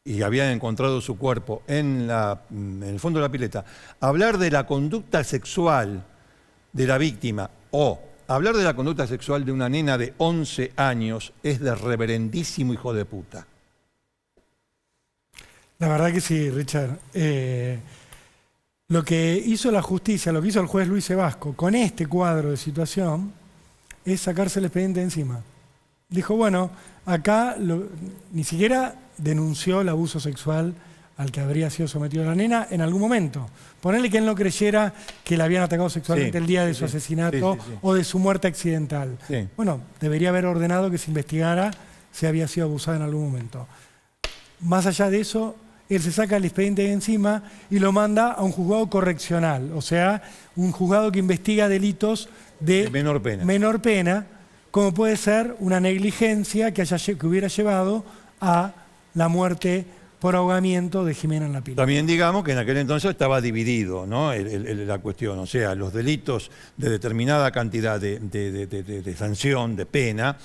y habían encontrado su cuerpo en el fondo de la pileta, hablar de la conducta sexual de la víctima o hablar de la conducta sexual de una nena de 11 años es de reverendísimo hijo de puta. La verdad que sí, Richard. Lo que hizo la justicia, lo que hizo el juez Luis Sebasco con este cuadro de situación es sacarse el expediente de encima. Dijo, bueno, acá ni siquiera denunció el abuso sexual al que habría sido sometido la nena en algún momento. Ponerle que él no creyera que la habían atacado sexualmente el día de su asesinato o de su muerte accidental. Sí. Bueno, debería haber ordenado que se investigara si había sido abusada en algún momento. Más allá de eso, él se saca el expediente de encima y lo manda a un juzgado correccional, o sea, un juzgado que investiga delitos de menor pena, como puede ser una negligencia que hubiera llevado a la muerte por ahogamiento de Jimena en la pileta. También digamos que en aquel entonces estaba dividido, ¿no? La cuestión, o sea, los delitos de determinada cantidad de sanción, de pena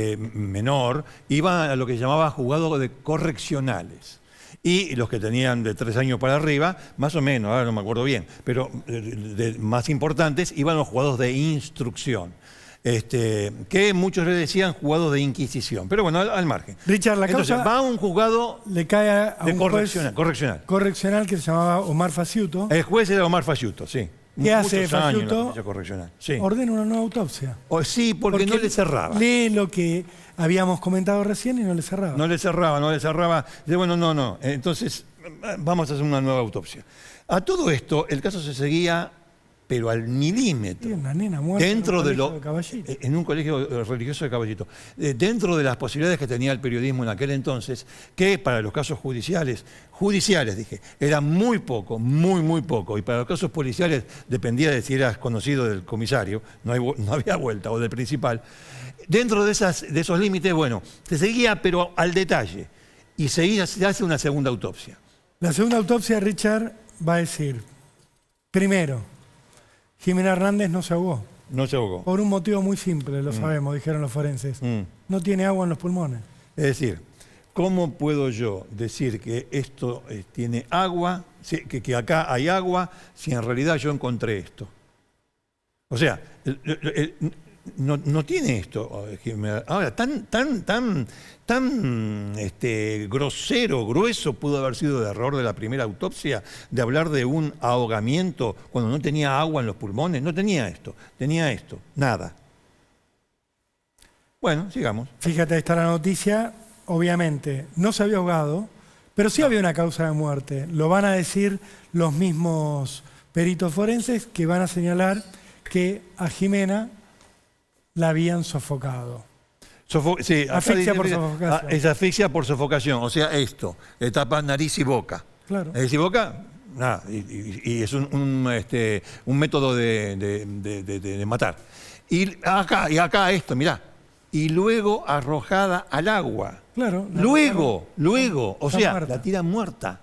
menor, iban a lo que se llamaba juzgado de correccionales. Y los que tenían de 3 años para arriba, más o menos, ahora no me acuerdo bien, pero más importantes, iban a los juzgados de instrucción. Que muchos le decían juzgados de inquisición, pero bueno, al margen. Richard, la Entonces, causa va a un juzgado le cae a un correccional que se llamaba Omar Faciuto. El juez era Omar Faciuto, sí. ¿Qué hace Faciuto? Sí. Ordena una nueva autopsia. Sí, porque no le cerraba. Lee lo que habíamos comentado recién y no le cerraba. No le cerraba. Dice, bueno, no. Entonces, vamos a hacer una nueva autopsia. A todo esto, el caso se seguía, pero al milímetro. Una nena muerta dentro en un colegio religioso de Caballito. Dentro de las posibilidades que tenía el periodismo en aquel entonces, que para los casos judiciales dije, era muy poco, muy poco. Y para los casos policiales dependía de si eras conocido del comisario, no había vuelta, o del principal. Dentro de esos límites, bueno, se seguía, pero al detalle. Y se hace una segunda autopsia. La segunda autopsia, Richard, va a decir, primero, Jimena Hernández no se ahogó. No se ahogó. Por un motivo muy simple, lo sabemos, dijeron los forenses. No tiene agua en los pulmones. Es decir, ¿cómo puedo yo decir que esto tiene agua, que acá hay agua, si en realidad yo encontré esto? O sea, no tiene esto. Ahora, tan grosero, grueso pudo haber sido el error de la primera autopsia de hablar de un ahogamiento cuando no tenía agua en los pulmones. No tenía esto, nada. Bueno, sigamos. Fíjate, ahí está la noticia. Obviamente, no se había ahogado, pero sí había una causa de muerte. Lo van a decir los mismos peritos forenses que van a señalar que a Jimena la habían sofocado. Sí, Asfixia por sofocación. Es asfixia por sofocación, o sea, esto, le tapan nariz y boca. Claro. Nariz y boca, nada, y es un método de matar. Y acá esto, mirá. Y luego arrojada al agua. Claro. Luego, o está sea, muerta. la tiran muerta.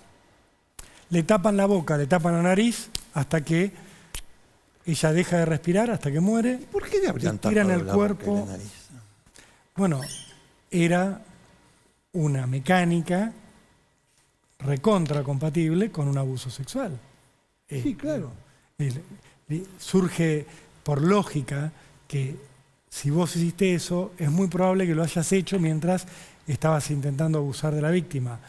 Le tapan la boca, le tapan la nariz hasta que ella deja de respirar, hasta que muere. ¿Por qué le habrían Le tiran tapado el la cuerpo. boca y la nariz? Bueno, era una mecánica recontra compatible con un abuso sexual. Sí, claro. Surge por lógica que si vos hiciste eso, es muy probable que lo hayas hecho mientras estabas intentando abusar de la víctima.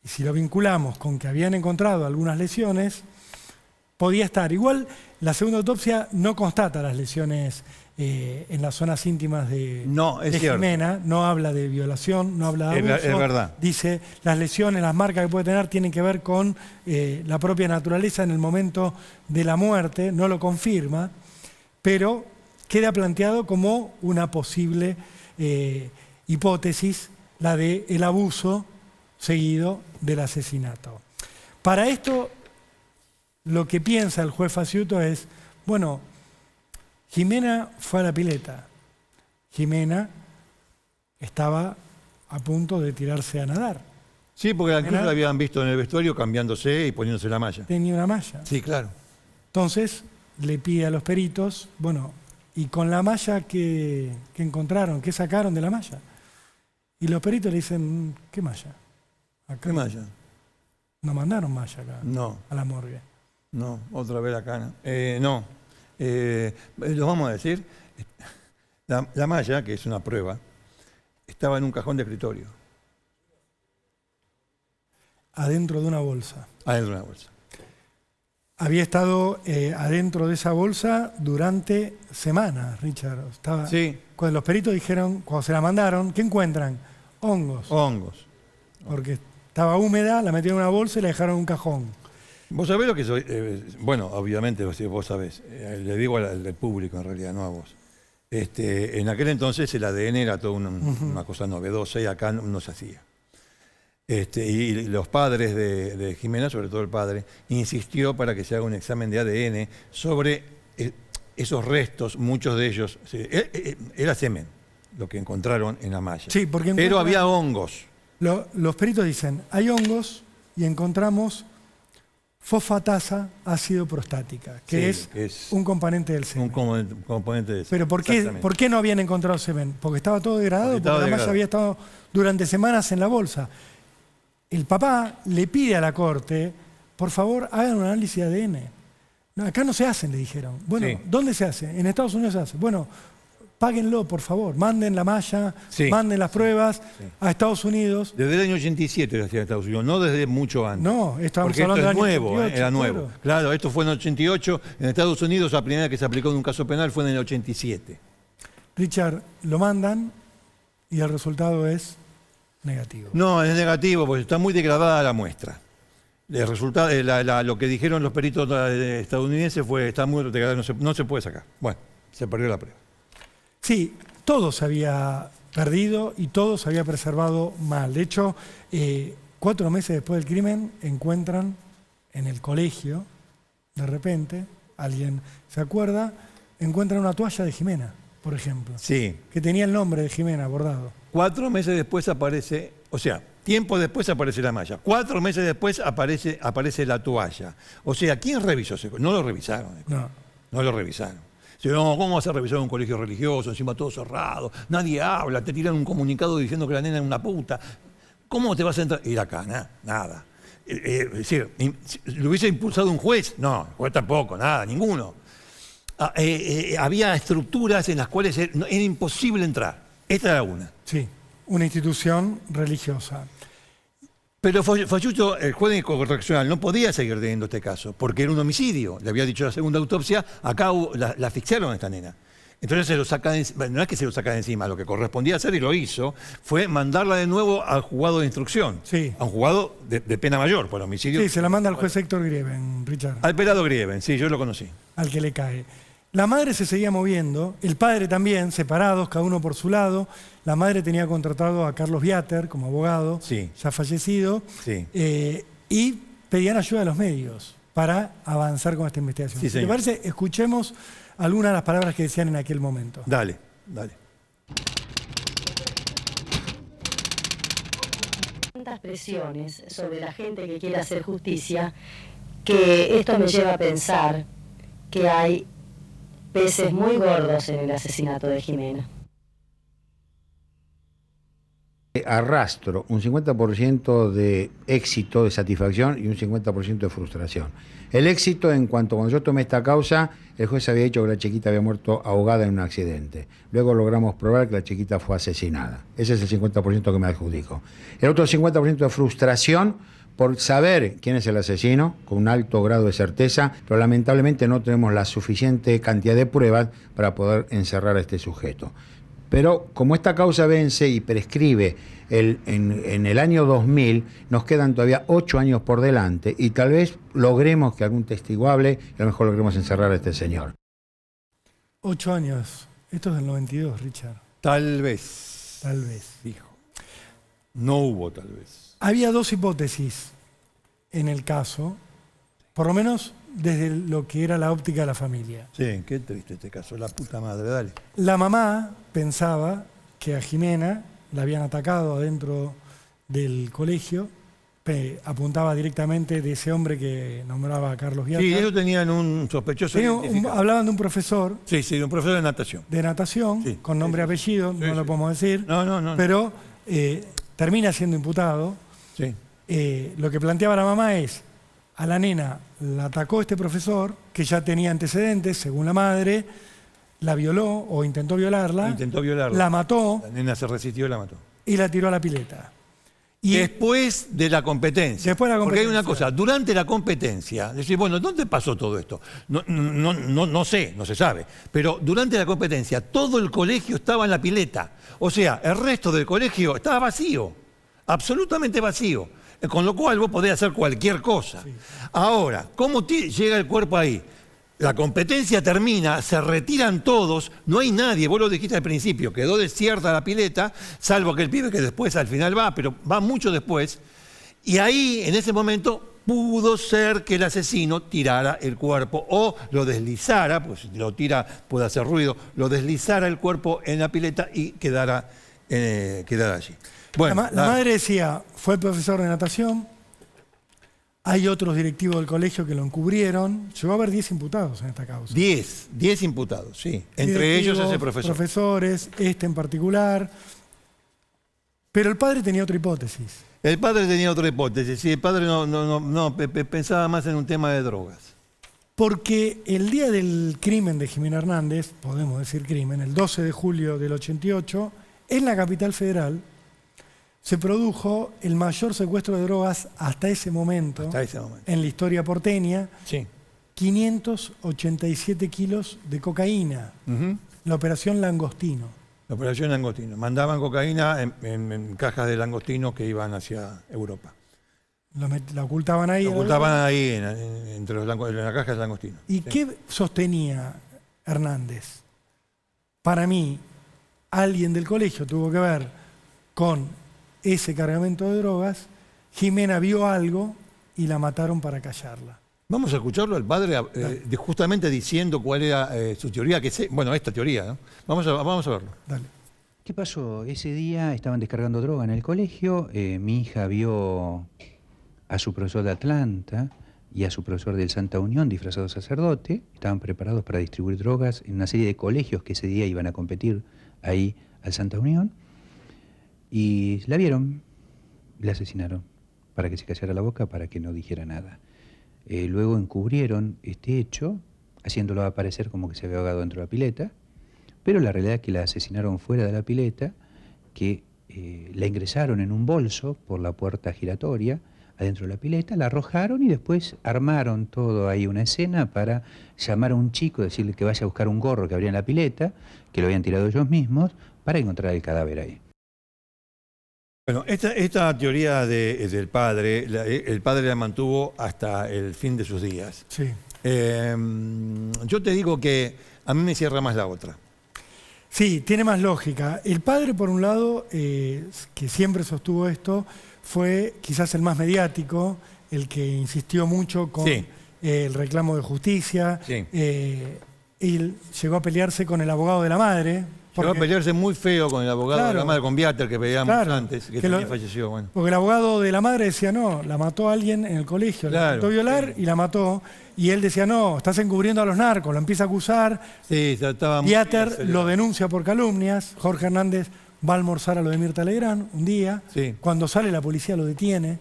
Y si lo vinculamos con que habían encontrado algunas lesiones, podía estar. Igual la segunda autopsia no constata las lesiones en las zonas íntimas de Jimena, no habla de violación, no habla de abuso. Es verdad. Dice, las lesiones, las marcas que puede tener tienen que ver con la propia naturaleza en el momento de la muerte, no lo confirma, pero queda planteado como una posible hipótesis, la del abuso seguido del asesinato. Para esto, lo que piensa el juez Faciuto es, bueno, Jimena fue a la pileta. Jimena estaba a punto de tirarse a nadar. Sí, porque incluso la habían visto en el vestuario cambiándose y poniéndose la malla. Tenía una malla. Sí, claro. Entonces, le pide a los peritos, bueno, y con la malla que encontraron, ¿qué sacaron de la malla? Y los peritos le dicen, ¿qué malla? Acá. ¿Qué malla? No mandaron malla acá, No. a la morgue. No, otra vez la cana. No. Lo vamos a decir. La malla, que es una prueba, estaba en un cajón de escritorio. Adentro de una bolsa. Adentro de una bolsa. Había estado adentro de esa bolsa durante semanas, Richard. Sí. Cuando los peritos dijeron, cuando se la mandaron, ¿qué encuentran? Hongos. Hongos. Porque estaba húmeda, la metieron en una bolsa y la dejaron en un cajón. Vos sabés lo que soy. Bueno, obviamente vos sabés. Le digo al público en realidad, no a vos. En aquel entonces el ADN era toda una cosa novedosa y acá no se hacía. Y los padres de Jimena, sobre todo el padre, insistió para que se haga un examen de ADN sobre esos restos, muchos de ellos. Era semen lo que encontraron en la malla. Sí, porque pero había hongos. Los peritos dicen, hay hongos y encontramos fosfatasa ácido prostática, que es un componente del semen. Un componente de semen. Pero ¿por qué no habían encontrado semen? Porque estaba todo degradado, porque la malla había estado durante semanas en la bolsa. El papá le pide a la corte, por favor, hagan un análisis de ADN. No, acá no se hacen, le dijeron. Bueno, sí. ¿Dónde se hace? En Estados Unidos se hace. Bueno, páguenlo, por favor. Manden la malla, manden las pruebas a Estados Unidos. Desde el año 87 lo hacía Estados Unidos, no desde mucho antes. No, estábamos hablando del año nuevo, 88, era nuevo. Claro, esto fue en el 88. En Estados Unidos la primera que se aplicó en un caso penal fue en el 87. Richard, lo mandan y el resultado es negativo. No, es negativo porque está muy degradada la muestra. El resultado, lo que dijeron los peritos estadounidenses fue está muy degradada, no se puede sacar. Bueno, se perdió la prueba. Sí, todo se había perdido y todo se había preservado mal. De hecho, 4 meses después del crimen encuentran en el colegio, de repente, alguien se acuerda, encuentran una toalla de Jimena, por ejemplo. Sí. Que tenía el nombre de Jimena bordado. 4 meses después aparece, o sea, tiempo después aparece la malla. 4 meses después aparece la toalla. O sea, ¿quién revisó ese? No lo revisaron. No lo revisaron. ¿Cómo vas a revisar un colegio religioso? Encima todo cerrado, nadie habla, te tiran un comunicado diciendo que la nena es una puta. ¿Cómo te vas a entrar? Ir acá, nada. Es decir, ¿lo hubiese impulsado un juez? No, el juez tampoco, nada, ninguno. había estructuras en las cuales era imposible entrar. Esta era una. Sí, una institución religiosa. Pero Fallucho, el juez correccional, no podía seguir teniendo este caso, porque era un homicidio. Le había dicho la segunda autopsia, acá la asfixiaron a esta nena. Entonces se lo saca no es que se lo saca de encima, lo que correspondía hacer, y lo hizo, fue mandarla de nuevo al juzgado de instrucción. Sí. A un juzgado de pena mayor por homicidio. Sí, se la manda al juez Héctor Grieven, Richard. Al pelado Grieven, sí, yo lo conocí. Al que le cae. La madre se seguía moviendo, el padre también, separados, cada uno por su lado. La madre tenía contratado a Carlos Viater como abogado, Sí. ya fallecido, Sí. y pedían ayuda de los medios para avanzar con esta investigación. Sí, Si te señor. parece, escuchemos algunas de las palabras que decían en aquel momento. Dale, dale. Tantas presiones sobre la gente que quiere hacer justicia que esto me lleva a pensar que hay peces muy gordos en el asesinato de Jimena. Arrastro un 50% de éxito, de satisfacción y un 50% de frustración. El éxito en cuanto cuando yo tomé esta causa, el juez había dicho que la chiquita había muerto ahogada en un accidente. Luego logramos probar que la chiquita fue asesinada. Ese es el 50% que me adjudico. El otro 50% de frustración por saber quién es el asesino, con un alto grado de certeza, pero lamentablemente no tenemos la suficiente cantidad de pruebas para poder encerrar a este sujeto. Pero como esta causa vence y prescribe en el año 2000, nos quedan todavía 8 años por delante y tal vez logremos que algún testigo hable y a lo mejor logremos encerrar a este señor. 8 años. Esto es del 92, Richard. Tal vez. Tal vez. Dijo. No hubo tal vez. Había dos hipótesis en el caso, por lo menos desde lo que era la óptica de la familia. Sí, qué triste este caso. La puta madre, dale. La mamá pensaba que a Jimena la habían atacado adentro del colegio, apuntaba directamente de ese hombre que nombraba a Carlos Viata. Sí, ellos tenían un sospechoso. identificado. Hablaban de un profesor Sí, sí, un profesor de natación. de natación, Sí, con nombre y sí, apellido, sí, no lo sí. podemos decir, No. pero termina siendo imputado. Sí. Lo que planteaba la mamá es, a la nena la atacó este profesor, que ya tenía antecedentes, según la madre, la violó o intentó violarla, Intentó violarla. la mató La nena se resistió y la mató. y la tiró a la pileta. Y Después de la competencia. Después de la Porque hay una competencia. cosa, durante la competencia, decir, bueno, ¿dónde pasó todo esto? No sé, no se sabe. Pero durante la competencia, todo el colegio estaba en la pileta. O sea, el resto del colegio estaba vacío, absolutamente vacío. Con lo cual vos podés hacer cualquier cosa. Sí. Ahora, ¿cómo llega el cuerpo ahí? La competencia termina, se retiran todos, no hay nadie, vos lo dijiste al principio, quedó desierta la pileta, salvo aquel pibe que después al final va, pero va mucho después. Y ahí, en ese momento, pudo ser que el asesino tirara el cuerpo o lo deslizara, pues si lo tira puede hacer ruido, lo deslizara el cuerpo en la pileta y quedara allí. Bueno, la madre decía, fue el profesor de natación, hay otros directivos del colegio que lo encubrieron, llegó a haber 10 imputados en esta causa. 10 imputados, sí, entre ellos ese profesor. Profesores, este en particular, pero el padre tenía otra hipótesis. El padre tenía otra hipótesis, sí, el padre pensaba más en un tema de drogas. Porque el día del crimen de Jimena Hernández, podemos decir crimen, el 12 de julio del 88, en la capital federal, se produjo el mayor secuestro de drogas hasta ese momento, en la historia porteña, sí. 587 kilos de cocaína, la operación Langostino. La operación Langostino. Mandaban cocaína en cajas de langostino que iban hacia Europa. La ocultaban ahí. La ocultaban ahí, entre las cajas de langostino. ¿Y sí. qué sostenía Hernández? Para mí, alguien del colegio tuvo que ver con ese cargamento de drogas, Jimena vio algo y la mataron para callarla. Vamos a escucharlo al padre justamente diciendo cuál era su teoría, esta teoría, ¿no? Vamos a verlo. Dale. ¿Qué pasó? Ese día estaban descargando droga en el colegio, mi hija vio a su profesor de Atlanta y a su profesor del Santa Unión disfrazado de sacerdote, estaban preparados para distribuir drogas en una serie de colegios que ese día iban a competir ahí al Santa Unión. Y la vieron, la asesinaron, para que se callara la boca, para que no dijera nada. Luego encubrieron este hecho, haciéndolo aparecer como que se había ahogado dentro de la pileta, pero la realidad es que la asesinaron fuera de la pileta, que la ingresaron en un bolso por la puerta giratoria, adentro de la pileta, la arrojaron y después armaron todo ahí una escena para llamar a un chico, decirle que vaya a buscar un gorro que habría en la pileta, que lo habían tirado ellos mismos, para encontrar el cadáver ahí. Bueno, esta teoría del padre, el padre la mantuvo hasta el fin de sus días. Sí. Yo te digo que a mí me cierra más la otra. Sí, tiene más lógica. El padre, por un lado, que siempre sostuvo esto, fue quizás el más mediático, el que insistió mucho con Sí. El reclamo de justicia. Sí. Él llegó a pelearse con el abogado de la madre. Llegó a pelearse muy feo con el abogado de Claro. la madre, con Viater, que peleábamos Claro, antes, que que también falleció. Bueno. Porque el abogado de la madre decía, no, la mató alguien en el colegio, la Claro, intentó violar y la mató. Y él decía, no, estás encubriendo a los narcos, lo empieza a acusar. Sí, estaba muy Viater acelerado. lo denuncia por calumnias. Jorge Hernández va a almorzar a lo de Mirta Legrand un día. Sí. Cuando sale la policía lo detiene.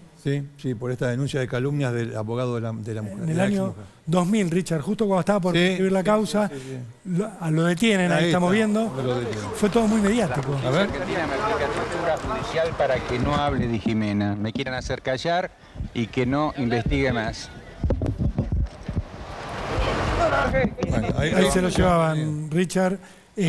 Sí, por esta denuncia de calumnias del abogado de la mujer. En de el la año exmujer. 2000, Richard, justo cuando estaba por Sí, escribir la sí, causa, sí. lo detienen, ahí estamos está, viendo. lo detienen. Fue todo muy mediático. A ver. Argentina me aplica tortura judicial para que no hable de Jimena. Me quieren hacer callar y que no investigue más. Bueno, Ahí se lo llevaban, Richard.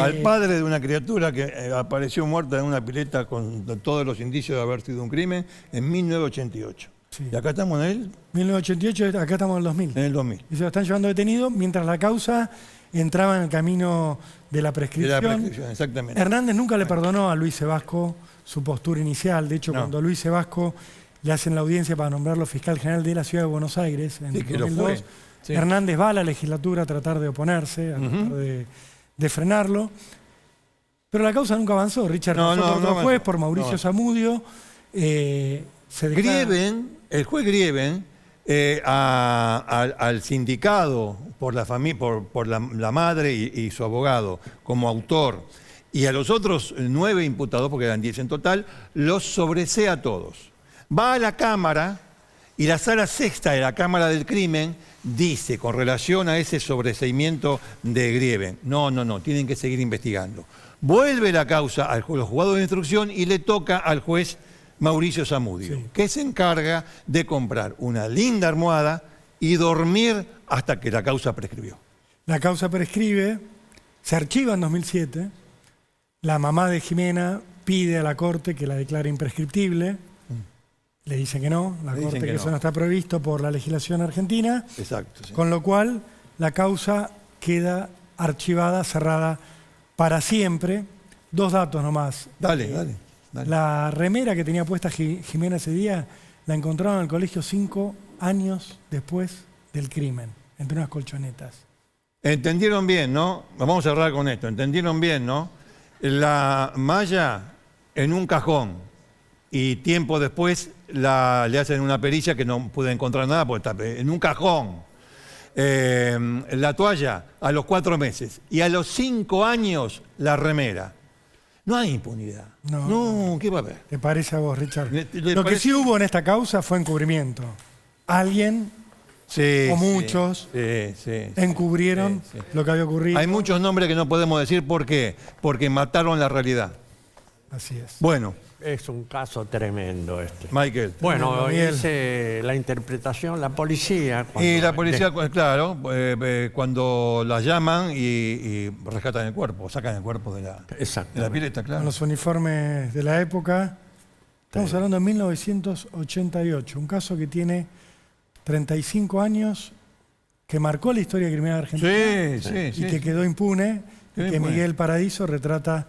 Al padre de una criatura que apareció muerta en una pileta con todos los indicios de haber sido un crimen en 1988. Sí. Y acá estamos en el 1988, acá estamos en el 2000. En el 2000. Y se lo están llevando detenido mientras la causa entraba en el camino de la De prescripción. la prescripción, exactamente. Hernández nunca le perdonó a Luis Sebasco su postura inicial. De hecho, No. cuando Luis Sebasco le hacen la audiencia para nombrarlo fiscal general de la Ciudad de Buenos Aires en Sí, que lo 2002, fue. Sí. Hernández va a la legislatura a tratar de oponerse, a tratar de frenarlo. Pero la causa nunca avanzó. Richard No, pasó no, por no otro avanzó. juez, por Mauricio No. Zamudio. Se declara- El juez Grieven, al sindicado por la familia, por la madre y su abogado como autor, y a los otros 9 imputados, porque eran 10 en total, los sobresea a todos. Va a la Cámara y la sala sexta de la Cámara del Crimen dice, con relación a ese sobreseimiento de Grieven, no, tienen que seguir investigando. Vuelve la causa a los juzgados de instrucción y le toca al juez Mauricio Zamudio, que se encarga de comprar una linda almohada y dormir hasta que la causa prescribió. La causa prescribe, se archiva en 2007. La mamá de Jimena pide a la Corte que la declare imprescriptible. Le dicen que no, la Le dicen Corte que que no. eso no está previsto por la legislación argentina. Exacto. Sí. Con lo cual, la causa queda archivada, cerrada para siempre. 2 datos nomás. Dale. La remera que tenía puesta Jimena ese día la encontraron en el colegio 5 años después del crimen, entre unas colchonetas. Entendieron bien, ¿no? Vamos a cerrar con esto. Entendieron bien, ¿no? La malla en un cajón y tiempo después le hacen una pericia que no pude encontrar nada porque está en un cajón. La toalla a los 4 meses y a los 5 años la remera. No hay impunidad. No, ¿qué va a haber? ¿Te parece a vos, Richard? ¿Le Lo que parece? sí hubo en esta causa fue encubrimiento. Alguien Sí, o sí, muchos sí. encubrieron Sí. lo que había ocurrido. Hay muchos nombres que no podemos decir. ¿Por qué? Porque mataron la realidad. Así es. Bueno, Es un caso tremendo este. Michael. Bueno, Miguel. hice la interpretación, la policía. Y la policía, claro, cuando la llaman y rescatan el cuerpo, sacan el cuerpo de la Exactamente. pileta, Con claro. los uniformes de la época. Estamos hablando de 1988, un caso que tiene 35 años, que marcó la historia criminal argentina Sí. y que quedó impune, Quedó y que impune. Miguel Paradiso retrata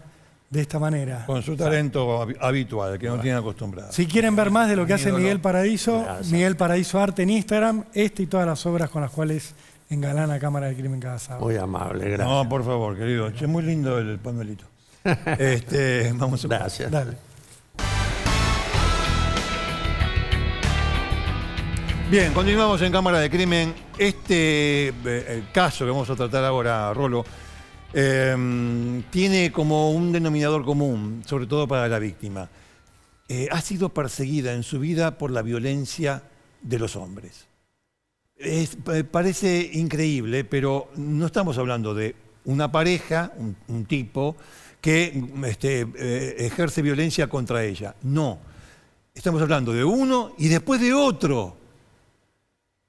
de esta manera. Con su talento habitual, que no tienen acostumbrado. Si quieren ver más de lo que hace ídolo. Miguel Paradiso, Gracias. Miguel Paradiso Arte en Instagram, y todas las obras con las cuales engalana Cámara del Crimen cada sábado. Muy amable, gracias. No, por favor, querido. Es muy lindo el panuelito. Vamos a... Gracias. Dale. Bien, continuamos en Cámara de Crimen. El caso que vamos a tratar ahora, Rolo, tiene como un denominador común, sobre todo para la víctima. Ha sido perseguida en su vida por la violencia de los hombres. Parece increíble, pero no estamos hablando de una pareja, un tipo, que ejerce violencia contra ella. No. Estamos hablando de uno y después de otro,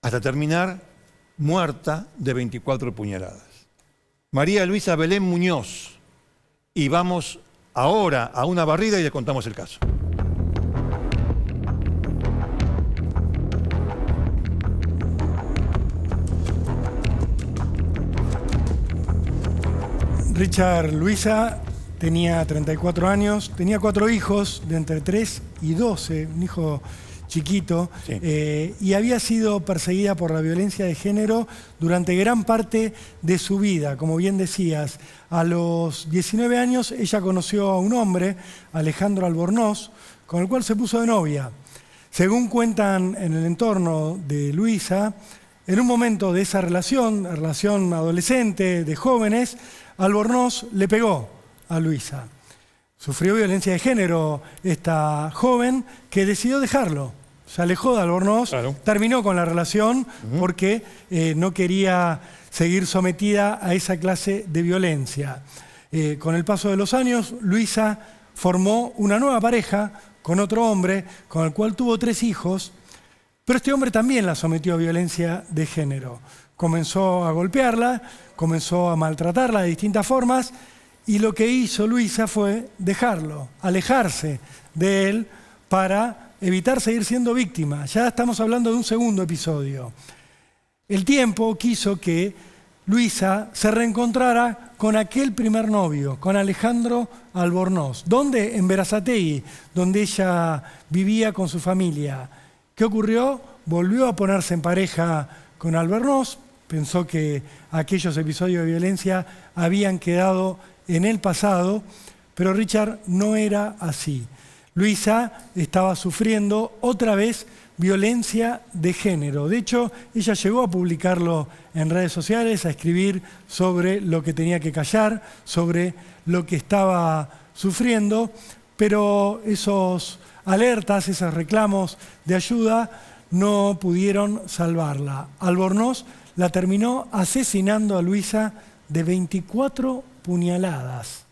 hasta terminar muerta de 24 puñaladas. María Luisa Belén Muñoz. Y vamos ahora a una barrida y le contamos el caso. Richard Luisa tenía 34 años, tenía 4 hijos de entre 3 y 12, un hijo chiquito, Sí. Y había sido perseguida por la violencia de género durante gran parte de su vida. Como bien decías, a los 19 años ella conoció a un hombre, Alejandro Albornoz, con el cual se puso de novia. Según cuentan en el entorno de Luisa, en un momento de esa relación adolescente, de jóvenes, Albornoz le pegó a Luisa. Sufrió violencia de género esta joven que decidió dejarlo. Se alejó de Albornoz, Claro. terminó con la relación porque no quería seguir sometida a esa clase de violencia. Con el paso de los años, Luisa formó una nueva pareja con otro hombre, con el cual tuvo 3 hijos, pero este hombre también la sometió a violencia de género. Comenzó a golpearla, comenzó a maltratarla de distintas formas, y lo que hizo Luisa fue dejarlo, alejarse de él para evitar seguir siendo víctima. Ya estamos hablando de un segundo episodio. El tiempo quiso que Luisa se reencontrara con aquel primer novio, con Alejandro Albornoz. ¿Dónde? En Berazategui, donde ella vivía con su familia. ¿Qué ocurrió? Volvió a ponerse en pareja con Albornoz, pensó que aquellos episodios de violencia habían quedado en el pasado, pero Richard no era así. Luisa estaba sufriendo otra vez violencia de género. De hecho, ella llegó a publicarlo en redes sociales, a escribir sobre lo que tenía que callar, sobre lo que estaba sufriendo, pero esos alertas, esos reclamos de ayuda no pudieron salvarla. Albornoz la terminó asesinando a Luisa de 24 puñaladas.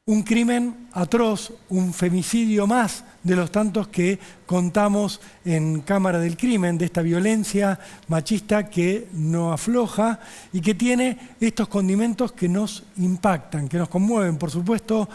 Un crimen atroz, un femicidio más de los tantos que contamos en Cámara del Crimen, de esta violencia machista que no afloja y que tiene estos condimentos que nos impactan, que nos conmueven. Por supuesto,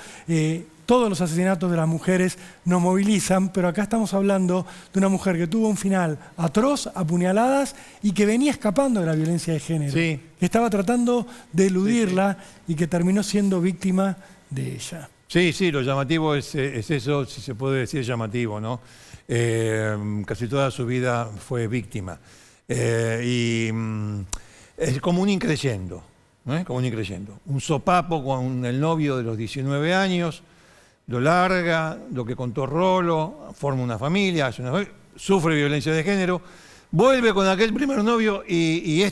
todos los asesinatos de las mujeres nos movilizan, pero acá estamos hablando de una mujer que tuvo un final atroz, a puñaladas, y que venía escapando de la violencia de género, Sí. que estaba tratando de eludirla y que terminó siendo víctima de ella. Sí, lo llamativo es eso, si se puede decir llamativo, ¿no? Casi toda su vida fue víctima. Es como un increyendo, ¿no? Como un increyendo. Un sopapo con el novio de los 19 años, lo larga, lo que contó Rolo, forma una familia, sufre violencia de género, vuelve con aquel primer novio y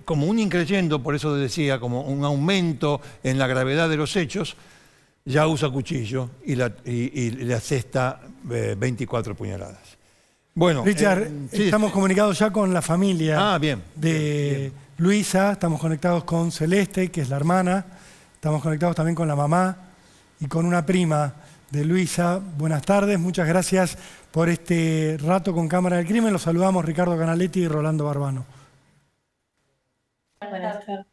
como un increyendo, por eso decía, como un aumento en la gravedad de los hechos, ya usa cuchillo y le asesta 24 puñaladas. Bueno, Richard, sí, estamos comunicados ya con la familia bien, de bien. Luisa, estamos conectados con Celeste, que es la hermana, estamos conectados también con la mamá y con una prima de Luisa. Buenas tardes, muchas gracias por este rato con Cámara del Crimen. Los saludamos Ricardo Canaletti y Rolando Barbano. Buenas tardes.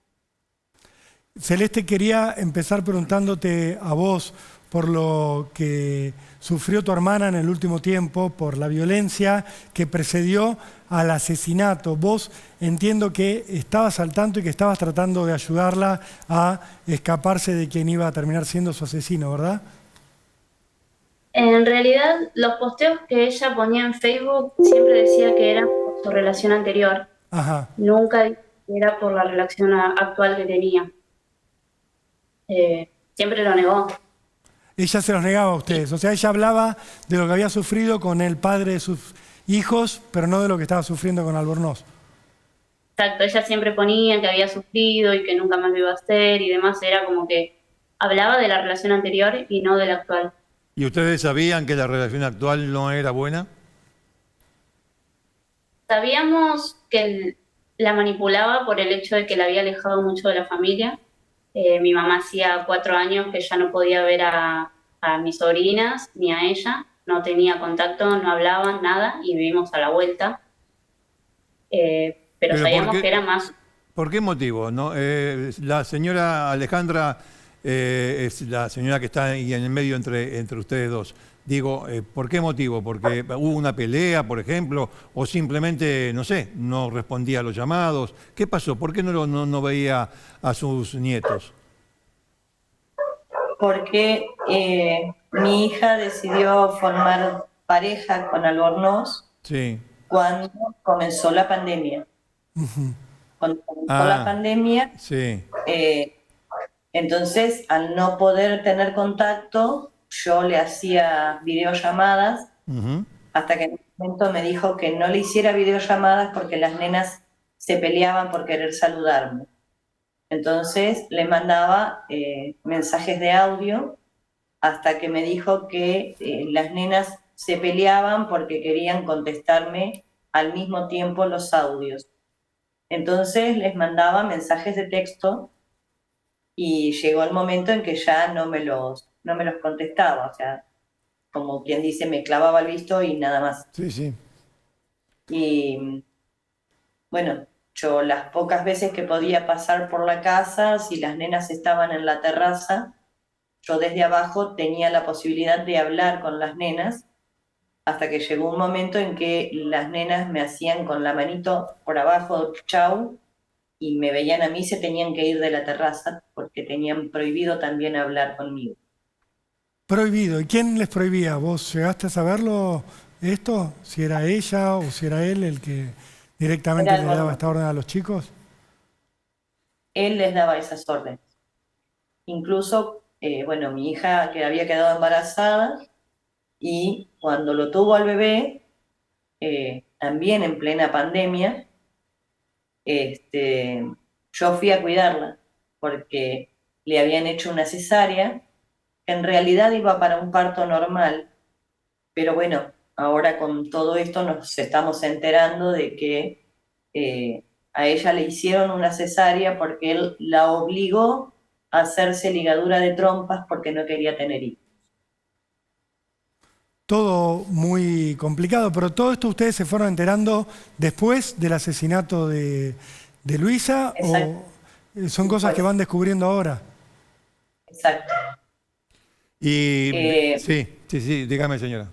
Celeste, quería empezar preguntándote a vos por lo que sufrió tu hermana en el último tiempo, por la violencia que precedió al asesinato. Vos entiendo que estabas al tanto y que estabas tratando de ayudarla a escaparse de quien iba a terminar siendo su asesino, ¿verdad? En realidad, los posteos que ella ponía en Facebook siempre decía que era por su relación anterior. Ajá. Nunca dijo que era por la relación actual que tenía. Siempre lo negó. Ella se los negaba a ustedes. O sea, ella hablaba de lo que había sufrido con el padre de sus hijos, pero no de lo que estaba sufriendo con Albornoz. Exacto, ella siempre ponía que había sufrido y que nunca más lo iba a hacer y demás. Era como que hablaba de la relación anterior y no de la actual. ¿Y ustedes sabían que la relación actual no era buena? Sabíamos que la manipulaba por el hecho de que la había alejado mucho de la familia. Mi mamá hacía 4 años que ya no podía ver a mis sobrinas ni a ella, no tenía contacto, no hablaban, nada, y vivimos a la vuelta. Pero Pero sabíamos que era más... ¿por qué motivo? ¿No? La señora Alejandra es la señora que está ahí en el medio entre ustedes dos. Digo, ¿por qué motivo? ¿Porque hubo una pelea, por ejemplo? ¿O simplemente, no sé, no respondía a los llamados? ¿Qué pasó? ¿Por qué no veía a sus nietos? Porque mi hija decidió formar pareja con Albornoz Sí. cuando comenzó la pandemia. Cuando comenzó la pandemia, sí. Entonces, al no poder tener contacto, yo le hacía videollamadas, hasta que en un momento me dijo que no le hiciera videollamadas porque las nenas se peleaban por querer saludarme. Entonces le mandaba mensajes de audio hasta que me dijo que las nenas se peleaban porque querían contestarme al mismo tiempo los audios. Entonces les mandaba mensajes de texto y llegó el momento en que ya no me los contestaba, o sea, como quien dice, me clavaba el visto y nada más. Sí, sí. Y bueno, yo las pocas veces que podía pasar por la casa, si las nenas estaban en la terraza, yo desde abajo tenía la posibilidad de hablar con las nenas, hasta que llegó un momento en que las nenas me hacían con la manito por abajo, chau, y me veían a mí, se tenían que ir de la terraza, porque tenían prohibido también hablar conmigo. Prohibido. ¿Y quién les prohibía? ¿Vos llegaste a saberlo esto? ¿Si era ella o si era él el que directamente le daba esta orden a los chicos? Él les daba esas órdenes. Incluso, bueno, mi hija que había quedado embarazada, y cuando lo tuvo al bebé, también en plena pandemia, yo fui a cuidarla, porque le habían hecho una cesárea, que en realidad iba para un parto normal, pero bueno, ahora con todo esto nos estamos enterando de que a ella le hicieron una cesárea porque él la obligó a hacerse ligadura de trompas porque no quería tener hijos. Todo muy complicado, pero todo esto ustedes se fueron enterando después del asesinato de Luisa. Exacto. ¿O son cosas que van descubriendo ahora? Exacto. Y sí, dígame, señora.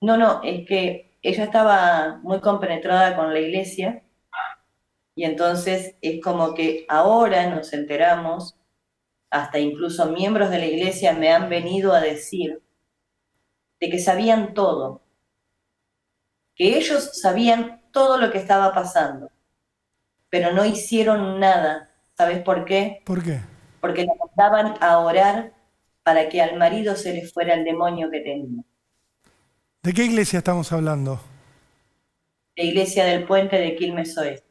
No, es que ella estaba muy compenetrada con la iglesia, y entonces es como que ahora nos enteramos, hasta incluso miembros de la iglesia me han venido a decir de que sabían todo, que ellos sabían todo lo que estaba pasando, pero no hicieron nada. ¿Sabes por qué? ¿Por qué? Porque le mandaban a orar para que al marido se le fuera el demonio que tenía. ¿De qué iglesia estamos hablando? La iglesia del Puente de Quilmes Oeste,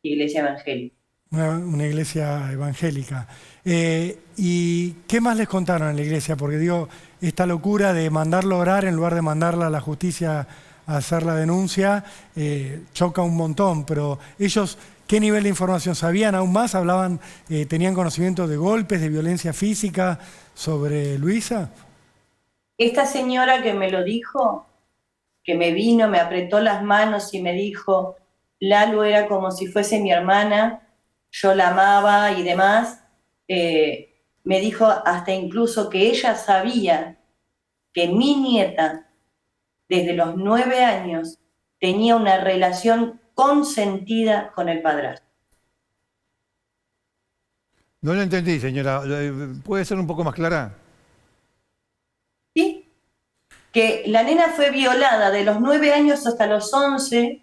iglesia evangélica. Una iglesia evangélica. ¿Y qué más les contaron en la iglesia? Porque digo, esta locura de mandarlo a orar en lugar de mandarla a la justicia a hacer la denuncia, choca un montón, pero ellos, ¿qué nivel de información sabían aún más? ¿Hablaban, tenían conocimiento de golpes, de violencia física sobre Luisa? Esta señora que me lo dijo, que me vino, me apretó las manos y me dijo, Lalu era como si fuese mi hermana, yo la amaba y demás, me dijo hasta incluso que ella sabía que mi nieta, desde los 9 años, tenía una relación consentida con el padrastro. No lo entendí, señora. ¿Puede ser un poco más clara? Sí, que la nena fue violada de los 9 años hasta los 11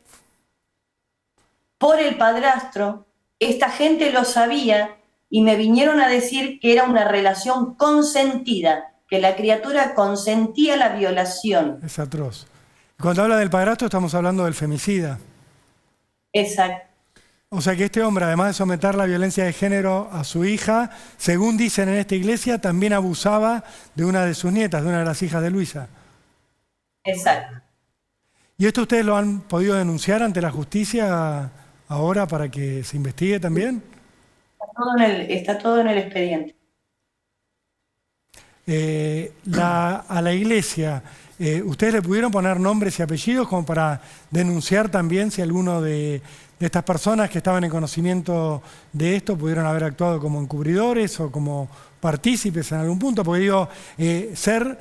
por el padrastro. Esta gente lo sabía y me vinieron a decir que era una relación consentida, que la criatura consentía la violación. Es atroz. Cuando habla del padrastro estamos hablando del femicida. Exacto. O sea que este hombre, además de someter la violencia de género a su hija, según dicen en esta iglesia, también abusaba de una de sus nietas, de una de las hijas de Luisa. Exacto. ¿Y esto ustedes lo han podido denunciar ante la justicia, ahora para que se investigue también? Está todo en el expediente. A la iglesia, ¿ustedes le pudieron poner nombres y apellidos como para denunciar también si alguno de estas personas que estaban en conocimiento de esto pudieron haber actuado como encubridores o como partícipes en algún punto? Porque digo, ser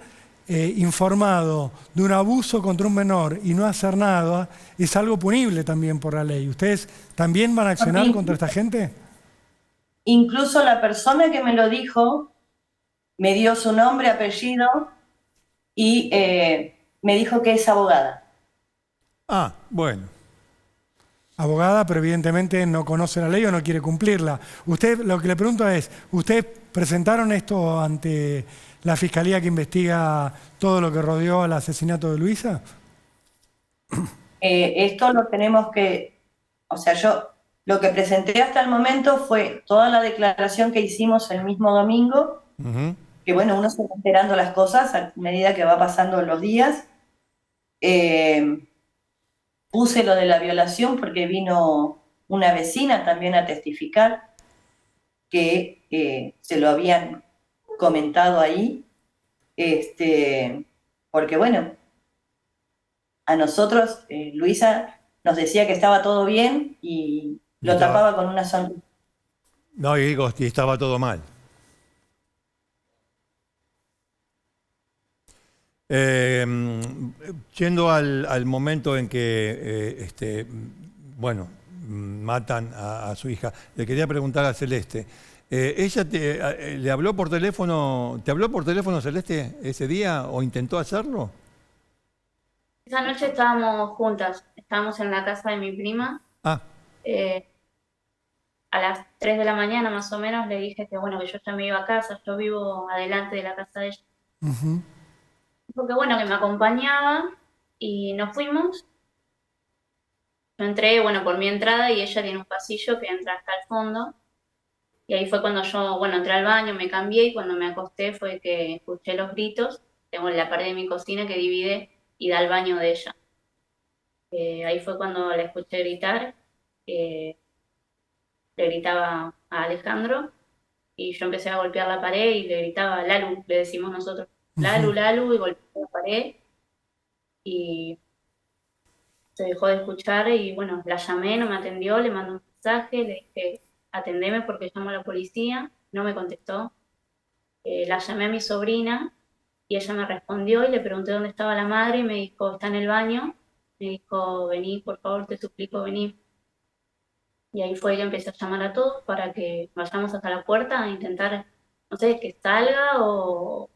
informado de un abuso contra un menor y no hacer nada es algo punible también por la ley. ¿Ustedes también van a accionar contra esta gente? Incluso la persona que me lo dijo me dio su nombre, apellido y me dijo que es abogada. Ah, bueno. Abogada, pero evidentemente no conoce la ley o no quiere cumplirla. Usted, lo que le pregunto es, ¿ustedes presentaron esto ante la fiscalía que investiga todo lo que rodeó al asesinato de Luisa? Esto lo tenemos que, o sea, yo lo que presenté hasta el momento fue toda la declaración que hicimos el mismo domingo, que bueno, uno se va enterando las cosas a medida que va pasando los días. Puse lo de la violación porque vino una vecina también a testificar que se lo habían comentado ahí, porque bueno, a nosotros Luisa nos decía que estaba todo bien y lo tapaba con una sonrisa. No, y digo, y estaba todo mal. Yendo al momento en que, bueno, matan a su hija, le quería preguntar a Celeste. ¿Ella le habló por teléfono, te habló por teléfono, Celeste, ese día o intentó hacerlo? Esa noche estábamos juntas, estábamos en la casa de mi prima. Ah. A las 3 de la mañana más o menos le dije que bueno, que yo ya me iba a casa, yo vivo adelante de la casa de ella. Porque bueno, que me acompañaba y nos fuimos. Yo entré, bueno, por mi entrada y ella tiene un pasillo que entra hasta el fondo. Y ahí fue cuando yo, bueno, entré al baño, me cambié y cuando me acosté fue que escuché los gritos. Tengo la pared de mi cocina que divide y da al baño de ella. Ahí fue cuando la escuché gritar. Le gritaba a Alejandro y yo empecé a golpear la pared y le gritaba Lalu, le decimos nosotros. Lalu, Lalu, y golpeé la pared y se dejó de escuchar y bueno, la llamé, no me atendió, le mandé un mensaje, le dije, atendeme porque llamo a la policía, no me contestó. La llamé a mi sobrina y ella me respondió y le pregunté dónde estaba la madre y me dijo, está en el baño. Me dijo, vení, por favor, te suplico, vení. Y ahí fue que empecé a llamar a todos para que vayamos hasta la puerta a intentar, no sé, que salga o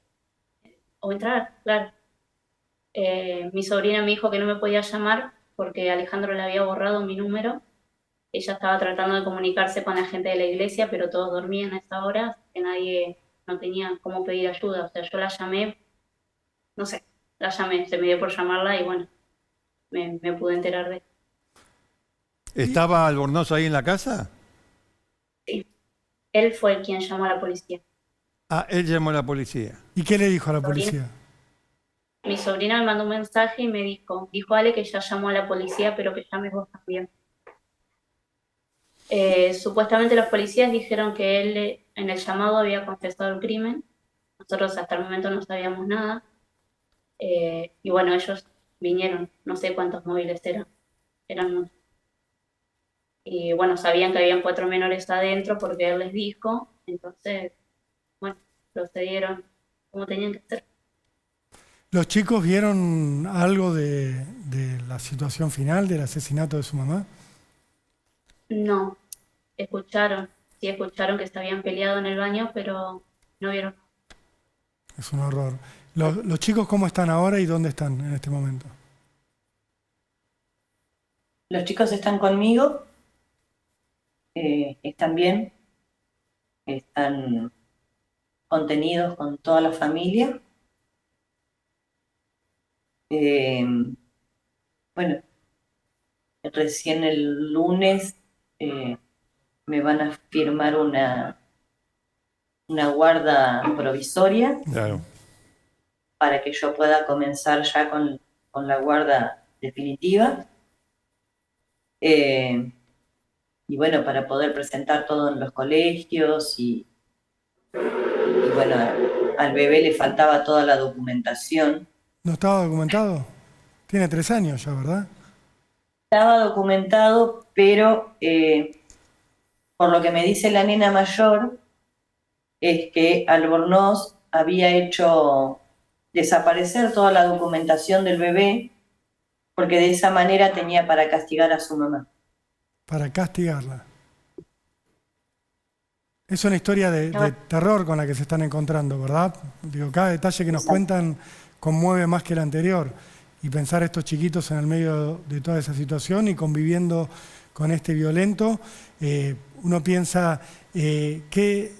entrar, claro. Mi sobrina me dijo que no me podía llamar porque Alejandro le había borrado mi número. Ella estaba tratando de comunicarse con la gente de la iglesia, pero todos dormían a esa hora, que nadie no tenía cómo pedir ayuda. O sea, yo la llamé, no sé, la llamé, se me dio por llamarla y bueno, me pude enterar de eso. ¿Estaba Albornoz ahí en la casa? Sí, él fue quien llamó a la policía. Ah, él llamó a la policía. ¿Y qué le dijo a la policía? Mi sobrina me mandó un mensaje y me dijo Ale que ya llamó a la policía, pero que llames vos también. Supuestamente los policías dijeron que él en el llamado había confesado el crimen. Nosotros hasta el momento no sabíamos nada. Y bueno, ellos vinieron, no sé cuántos móviles eran muchos. Y bueno, sabían que habían 4 menores adentro porque él les dijo. Entonces, bueno, procedieron como tenían que hacer. ¿Los chicos vieron algo de la situación final del asesinato de su mamá? No, escucharon que se habían peleado en el baño, pero no vieron. Es un horror. ¿Los chicos cómo están ahora y dónde están en este momento? Los chicos están conmigo, están bien, están contenidos con toda la familia. Bueno, recién el lunes me van a firmar una guarda provisoria. Claro. Para que yo pueda comenzar ya con la guarda definitiva. bueno, para poder presentar todo en los colegios y bueno, al bebé le faltaba toda la documentación. ¿No estaba documentado? Tiene 3 años ya, ¿verdad? Estaba documentado, pero por lo que me dice la nena mayor, es que Albornoz había hecho desaparecer toda la documentación del bebé, porque de esa manera tenía para castigar a su mamá. Para castigarla. Es una historia de terror con la que se están encontrando, ¿verdad? Digo, cada detalle que nos cuentan conmueve más que el anterior. Y pensar estos chiquitos en el medio de toda esa situación y conviviendo con este violento, uno piensa, ¿qué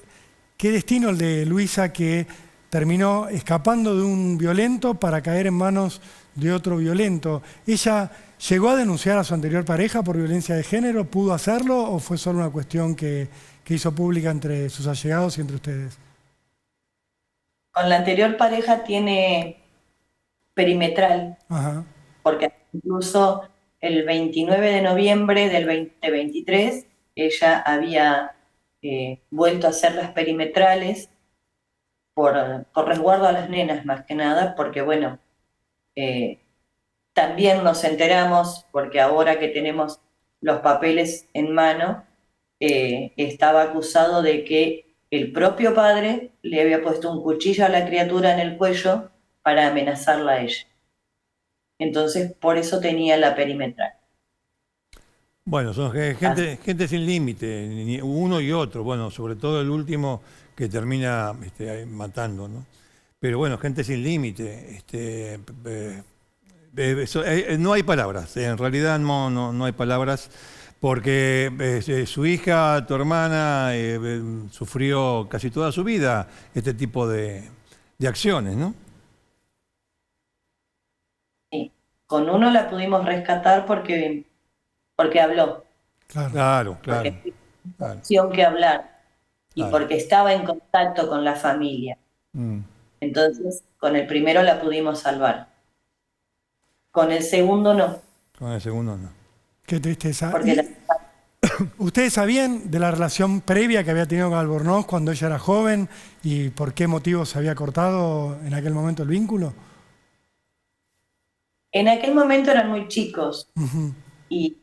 destino el de Luisa, que terminó escapando de un violento para caer en manos de otro violento? ¿Ella llegó a denunciar a su anterior pareja por violencia de género? ¿Pudo hacerlo o fue solo una cuestión que hizo pública entre sus allegados y entre ustedes? Con la anterior pareja tiene perimetral, Ajá. porque incluso el 29 de noviembre del 2023 ella había vuelto a hacer las perimetrales por resguardo a las nenas, más que nada, porque bueno, también nos enteramos, porque ahora que tenemos los papeles en mano, estaba acusado de que el propio padre le había puesto un cuchillo a la criatura en el cuello para amenazarla a ella. Entonces, por eso tenía la perimetral. Bueno, son gente sin límite, uno y otro, bueno, sobre todo el último que termina matando, ¿no? Pero bueno, gente sin límite. No hay palabras, en realidad no hay palabras, porque su hija, tu hermana, sufrió casi toda su vida este tipo de acciones, ¿no? Sí. Con uno la pudimos rescatar porque habló. Claro. Porque tenía opción que hablar y porque estaba en contacto con la familia. Entonces, con el primero la pudimos salvar. Con el segundo no. Con el segundo no. Qué tristeza. ¿Ustedes sabían de la relación previa que había tenido con Albornoz cuando ella era joven y por qué motivo se había cortado en aquel momento el vínculo? En aquel momento eran muy chicos. Y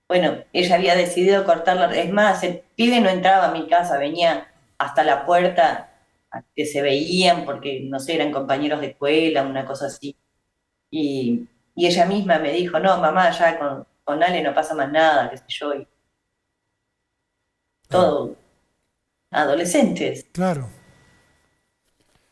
bueno, ella había decidido cortarla. Es más, el pibe no entraba a mi casa, venía hasta la puerta que se veían porque, no sé, eran compañeros de escuela, una cosa así. Y ella misma me dijo, no, mamá, ya con Ale no pasa más nada, qué sé yo. Y todo adolescentes. Claro.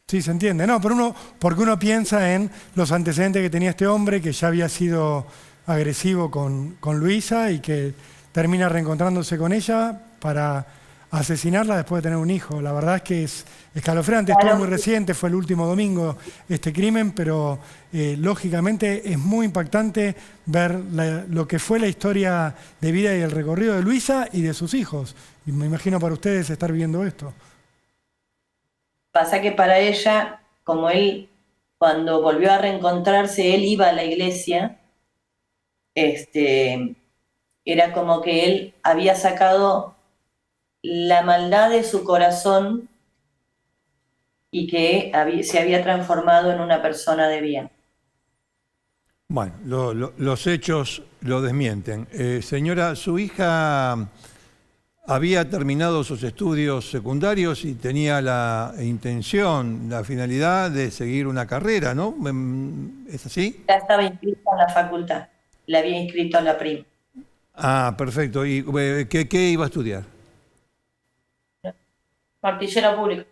Sí, se entiende. No, pero porque uno piensa en los antecedentes que tenía este hombre, que ya había sido agresivo con Luisa y que termina reencontrándose con ella para asesinarla después de tener un hijo. La verdad es que es escalofriante, es todo muy reciente, fue el último domingo este crimen, pero lógicamente es muy impactante ver lo que fue la historia de vida y el recorrido de Luisa y de sus hijos. Y me imagino para ustedes estar viviendo esto. Pasa que para ella, como él, cuando volvió a reencontrarse, él iba a la iglesia, era como que él había sacado la maldad de su corazón y que se había transformado en una persona de bien. Bueno, los hechos lo desmienten. Señora, su hija había terminado sus estudios secundarios y tenía la intención, la finalidad de seguir una carrera, ¿no? ¿Es así? Ya estaba inscrita en la facultad, la había inscrito a la prima. Ah, perfecto. ¿Y qué iba a estudiar? Martillera pública.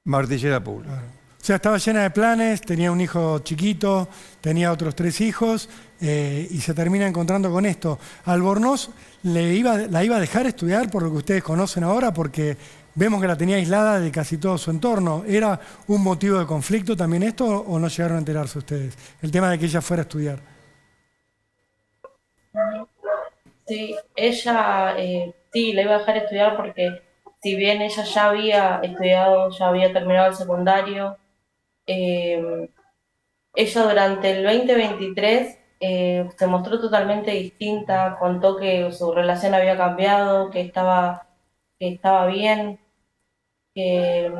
Martillera pública. Claro. O sea, estaba llena de planes, tenía un hijo chiquito, tenía otros 3 hijos y se termina encontrando con esto. Albornoz la iba a dejar estudiar por lo que ustedes conocen ahora, porque vemos que la tenía aislada de casi todo su entorno. ¿Era un motivo de conflicto también esto o no llegaron a enterarse ustedes? El tema de que ella fuera a estudiar. Sí, ella sí, la iba a dejar estudiar porque si bien ella ya había estudiado, ya había terminado el secundario, ella durante el 2023 se mostró totalmente distinta, contó que su relación había cambiado, que estaba bien, que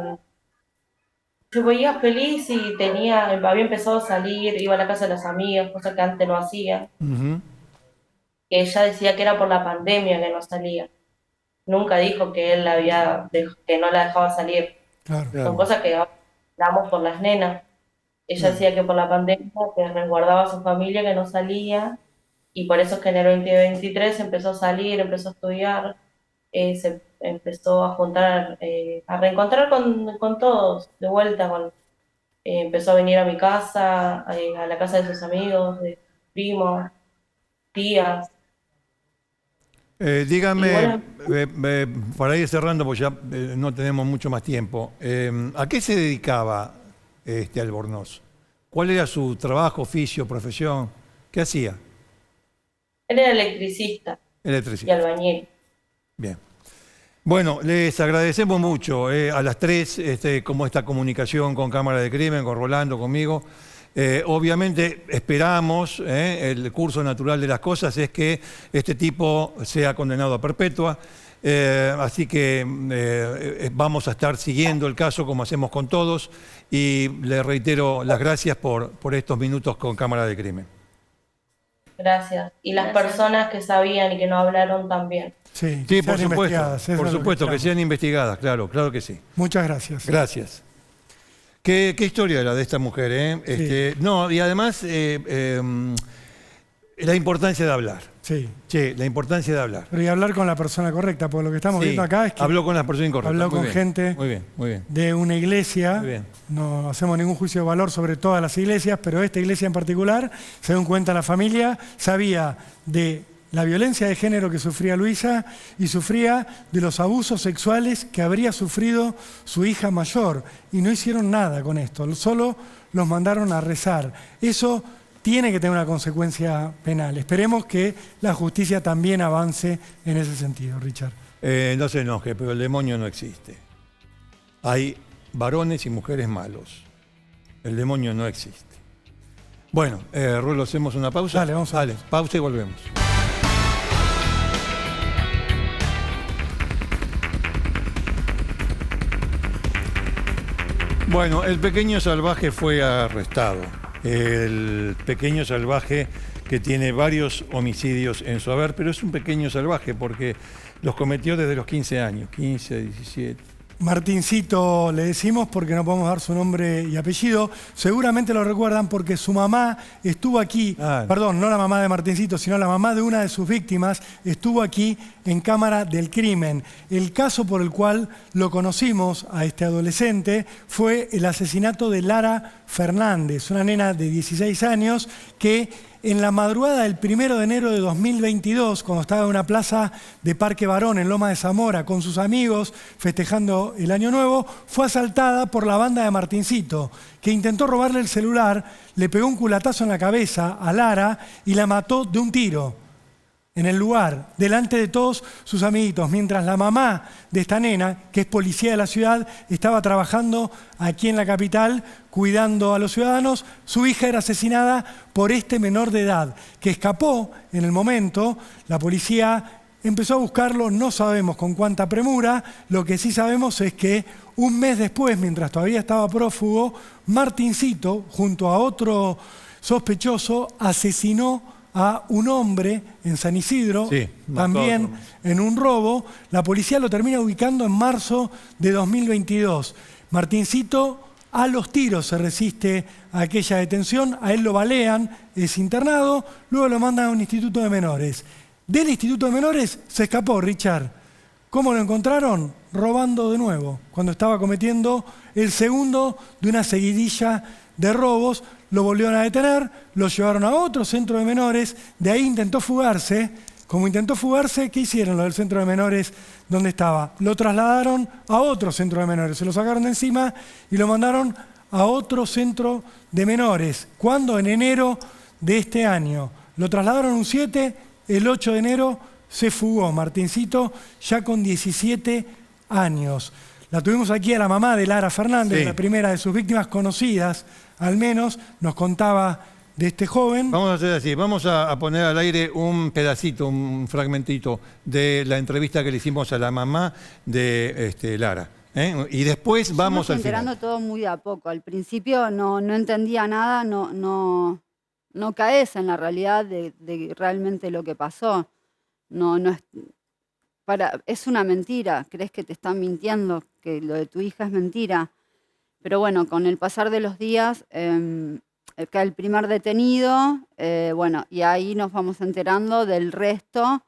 yo veía feliz y había empezado a salir, iba a la casa de las amigas, cosa que antes no hacía, Ujú. que ella decía que era por la pandemia que no salía. Nunca dijo que él que no la dejaba salir. Claro. Son cosas que hablamos por las nenas. Ella decía que por la pandemia que resguardaba a su familia, que no salía, y por eso es que en el 2023 empezó a salir, empezó a estudiar, se empezó a juntar, a reencontrar con todos, de vuelta, empezó a venir a mi casa, a la casa de sus amigos, de primos, tías. Dígame, para ir cerrando, porque ya no tenemos mucho más tiempo, ¿a qué se dedicaba Albornoz? ¿Cuál era su trabajo, oficio, profesión? ¿Qué hacía? Él era electricista y Electricista. albañil. Bien. Bueno, les agradecemos mucho a las tres como esta comunicación con Cámara de Crimen, con Rolando, conmigo. Obviamente esperamos, el curso natural de las cosas es que este tipo sea condenado a perpetua, así que vamos a estar siguiendo el caso como hacemos con todos y le reitero las gracias por estos minutos con Cámara de Crimen. Gracias. Y las personas que sabían y que no hablaron también. Sí, Sí, por sean supuesto, investigadas, eso es por lo que supuesto que esperamos. sean investigadas, claro que sí. Muchas gracias. Gracias. Qué historia la de esta mujer, ¿eh? No, y además la importancia de hablar. Sí. Sí, la importancia de hablar. Pero y hablar con la persona correcta, porque lo que estamos Sí, viendo acá es que habló con las personas incorrectas. habló Muy con bien, gente muy bien. de una iglesia. Muy bien. No hacemos ningún juicio de valor sobre todas las iglesias, pero esta iglesia en particular, según cuenta la familia, sabía de la violencia de género que sufría Luisa y sufría de los abusos sexuales que habría sufrido su hija mayor. Y no hicieron nada con esto, solo los mandaron a rezar. Eso tiene que tener una consecuencia penal. Esperemos que la justicia también avance en ese sentido, Richard. No se enoje, pero el demonio no existe. Hay varones y mujeres malos. El demonio no existe. Bueno, Rulo, ¿hacemos una pausa? Dale, vamos a Dale, pausa y volvemos. Bueno, el pequeño salvaje fue arrestado. El pequeño salvaje que tiene varios homicidios en su haber, pero es un pequeño salvaje porque los cometió desde los 15 años, 15, 17. Martincito le decimos porque no podemos dar su nombre y apellido. Seguramente lo recuerdan porque su mamá estuvo aquí, perdón, no la mamá de Martincito, sino la mamá de una de sus víctimas, estuvo aquí en Cámara del Crimen. El caso por el cual lo conocimos a este adolescente fue el asesinato de Lara Fernández, una nena de 16 años que en la madrugada del 1 de enero de 2022, cuando estaba en una plaza de Parque Barón en Loma de Zamora con sus amigos festejando el Año Nuevo, fue asaltada por la banda de Martincito, que intentó robarle el celular, le pegó un culatazo en la cabeza a Lara y la mató de un tiro en el lugar, delante de todos sus amiguitos, mientras la mamá de esta nena, que es policía de la ciudad, estaba trabajando aquí en la capital, cuidando a los ciudadanos. Su hija era asesinada por este menor de edad, que escapó en el momento. La policía empezó a buscarlo, no sabemos con cuánta premura. Lo que sí sabemos es que un mes después, mientras todavía estaba prófugo, Martincito, junto a otro sospechoso, asesinó a un hombre en San Isidro, también en un robo. La policía lo termina ubicando en marzo de 2022. Martincito a los tiros se resiste a aquella detención, a él lo balean, es internado, luego lo mandan a un instituto de menores. Del instituto de menores se escapó, Richard. ¿Cómo lo encontraron? Robando de nuevo, cuando estaba cometiendo el segundo de una seguidilla de robos. Lo volvieron a detener, lo llevaron a otro centro de menores, de ahí intentó fugarse. Como intentó fugarse, ¿qué hicieron los del centro de menores donde estaba? Lo trasladaron a otro centro de menores, se lo sacaron de encima y lo mandaron a otro centro de menores. ¿Cuándo? En enero de este año. Lo trasladaron un 7, el 8 de enero se fugó Martincito, ya con 17 años. La tuvimos aquí a la mamá de Lara Fernández, la primera de sus víctimas conocidas, al menos nos contaba de este joven. Vamos a hacer así, vamos a poner al aire un pedacito, un fragmentito de la entrevista que le hicimos a la mamá de Lara. Y después vamos al final. Enterando todo muy de a poco. Al principio no entendía nada, no caes en la realidad de realmente lo que pasó. Es una mentira, crees que te están mintiendo, que lo de tu hija es mentira. Pero bueno, con el pasar de los días, cae el primer detenido, y ahí nos vamos enterando del resto.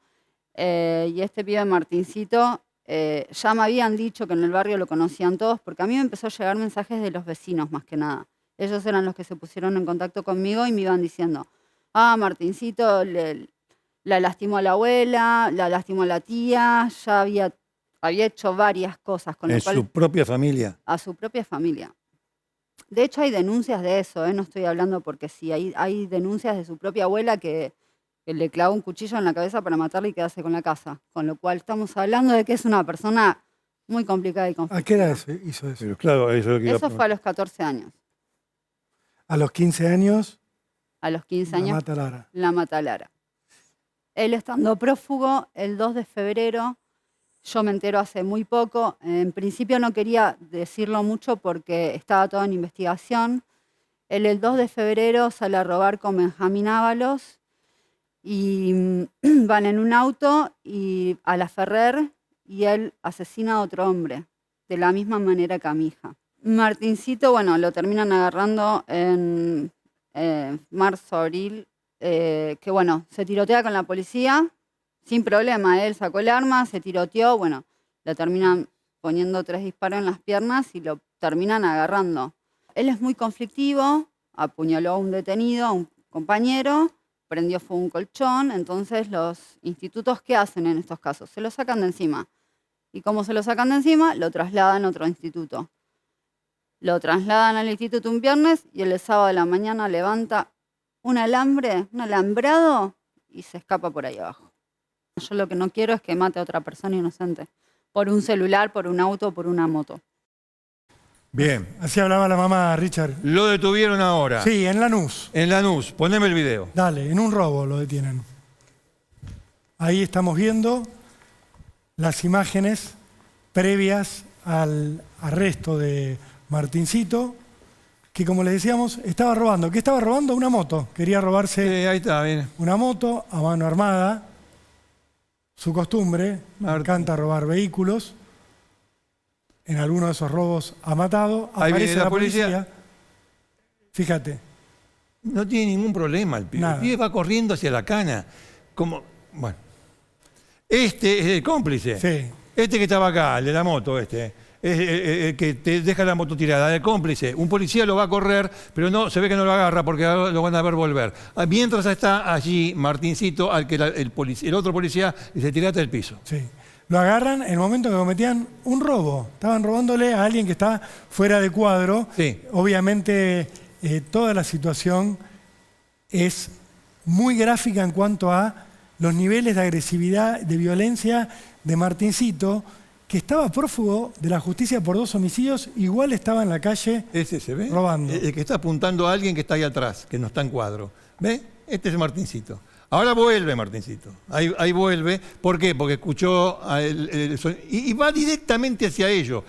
Y este pibe Martincito, ya me habían dicho que en el barrio lo conocían todos, porque a mí me empezó a llegar mensajes de los vecinos más que nada. Ellos eran los que se pusieron en contacto conmigo y me iban diciendo, Martincito la lastimó a la abuela, la lastimó a la tía, ya había hecho varias cosas. Con lo cual, su propia familia. A su propia familia. De hecho hay denuncias de eso, no estoy hablando porque sí, hay denuncias de su propia abuela que le clavó un cuchillo en la cabeza para matarle y quedarse con la casa. Con lo cual estamos hablando de que es una persona muy complicada y conflictiva. ¿A qué edad hizo eso? Pero claro, eso fue a los 14 años. A los 15 años. A los 15 años. La mata a Lara. Él estando prófugo el 2 de febrero, yo me entero hace muy poco. En principio no quería decirlo mucho porque estaba todo en investigación. Él el 2 de febrero sale a robar con Benjamín Ábalos y van en un auto y a la Ferrer y él asesina a otro hombre, de la misma manera que a mi hija. Martincito, lo terminan agarrando en marzo, abril, se tirotea con la policía, sin problema, él sacó el arma, se tiroteó, le terminan poniendo 3 disparos en las piernas y lo terminan agarrando. Él es muy conflictivo, apuñaló a un detenido, a un compañero, prendió fuego a un colchón, entonces los institutos, ¿qué hacen en estos casos? Se lo sacan de encima. Y como se lo sacan de encima, lo trasladan a otro instituto. Lo trasladan al instituto un viernes y el sábado de la mañana levanta un alambrado y se escapa por ahí abajo. Yo lo que no quiero es que mate a otra persona inocente. Por un celular, por un auto, por una moto. Bien. Así hablaba la mamá, Richard. Lo detuvieron ahora. Sí, en Lanús. En Lanús. Poneme el video. Dale, en un robo lo detienen. Ahí estamos viendo las imágenes previas al arresto de Martincito, que como les decíamos, estaba robando. ¿Qué estaba robando? Una moto. Quería robarse ahí está, bien. Una moto a mano armada. Su costumbre, le encanta robar vehículos. En alguno de esos robos ha matado. Ahí aparece viene la policía. Fíjate. No tiene ningún problema el pibe. El pibe va corriendo hacia la cana. Este es el cómplice. Sí. Este que estaba acá, el de la moto, que te deja la moto tirada, el cómplice. Un policía lo va a correr, pero no, se ve que no lo agarra porque lo van a ver volver. Mientras está allí Martincito, al que el otro policía dice, tirate del piso. Sí. Lo agarran en el momento que cometían un robo. Estaban robándole a alguien que está fuera de cuadro. Sí. Obviamente, toda la situación es muy gráfica en cuanto a los niveles de agresividad, de violencia de Martincito, que estaba prófugo de la justicia por 2 homicidios, igual estaba en la calle ¿se ve? robando. El que está apuntando a alguien que está ahí atrás, que no está en cuadro. ¿Ve? Este es Martincito. Ahora vuelve Martincito. Ahí vuelve. ¿Por qué? Porque escuchó el sonido. Y va directamente hacia ellos.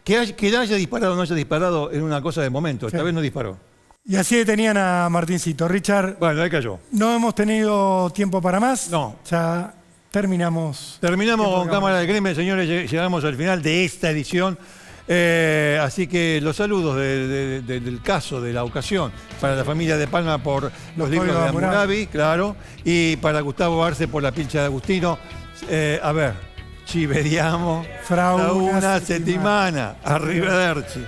Que haya disparado o no haya disparado era una cosa de momento. Esta vez no disparó. Y así detenían a Martincito. Richard. Bueno, ahí cayó. No hemos tenido tiempo para más. No. Ya terminamos. Terminamos con Cámara del Crimen, señores. Llegamos al final de esta edición. Así que los saludos del caso, de la ocasión, para la familia de Palma por los libros de Hammurabi, claro, y para Gustavo Arce por la pilcha de Agustino. Ci vediamo fra una settimana. Arrivederci.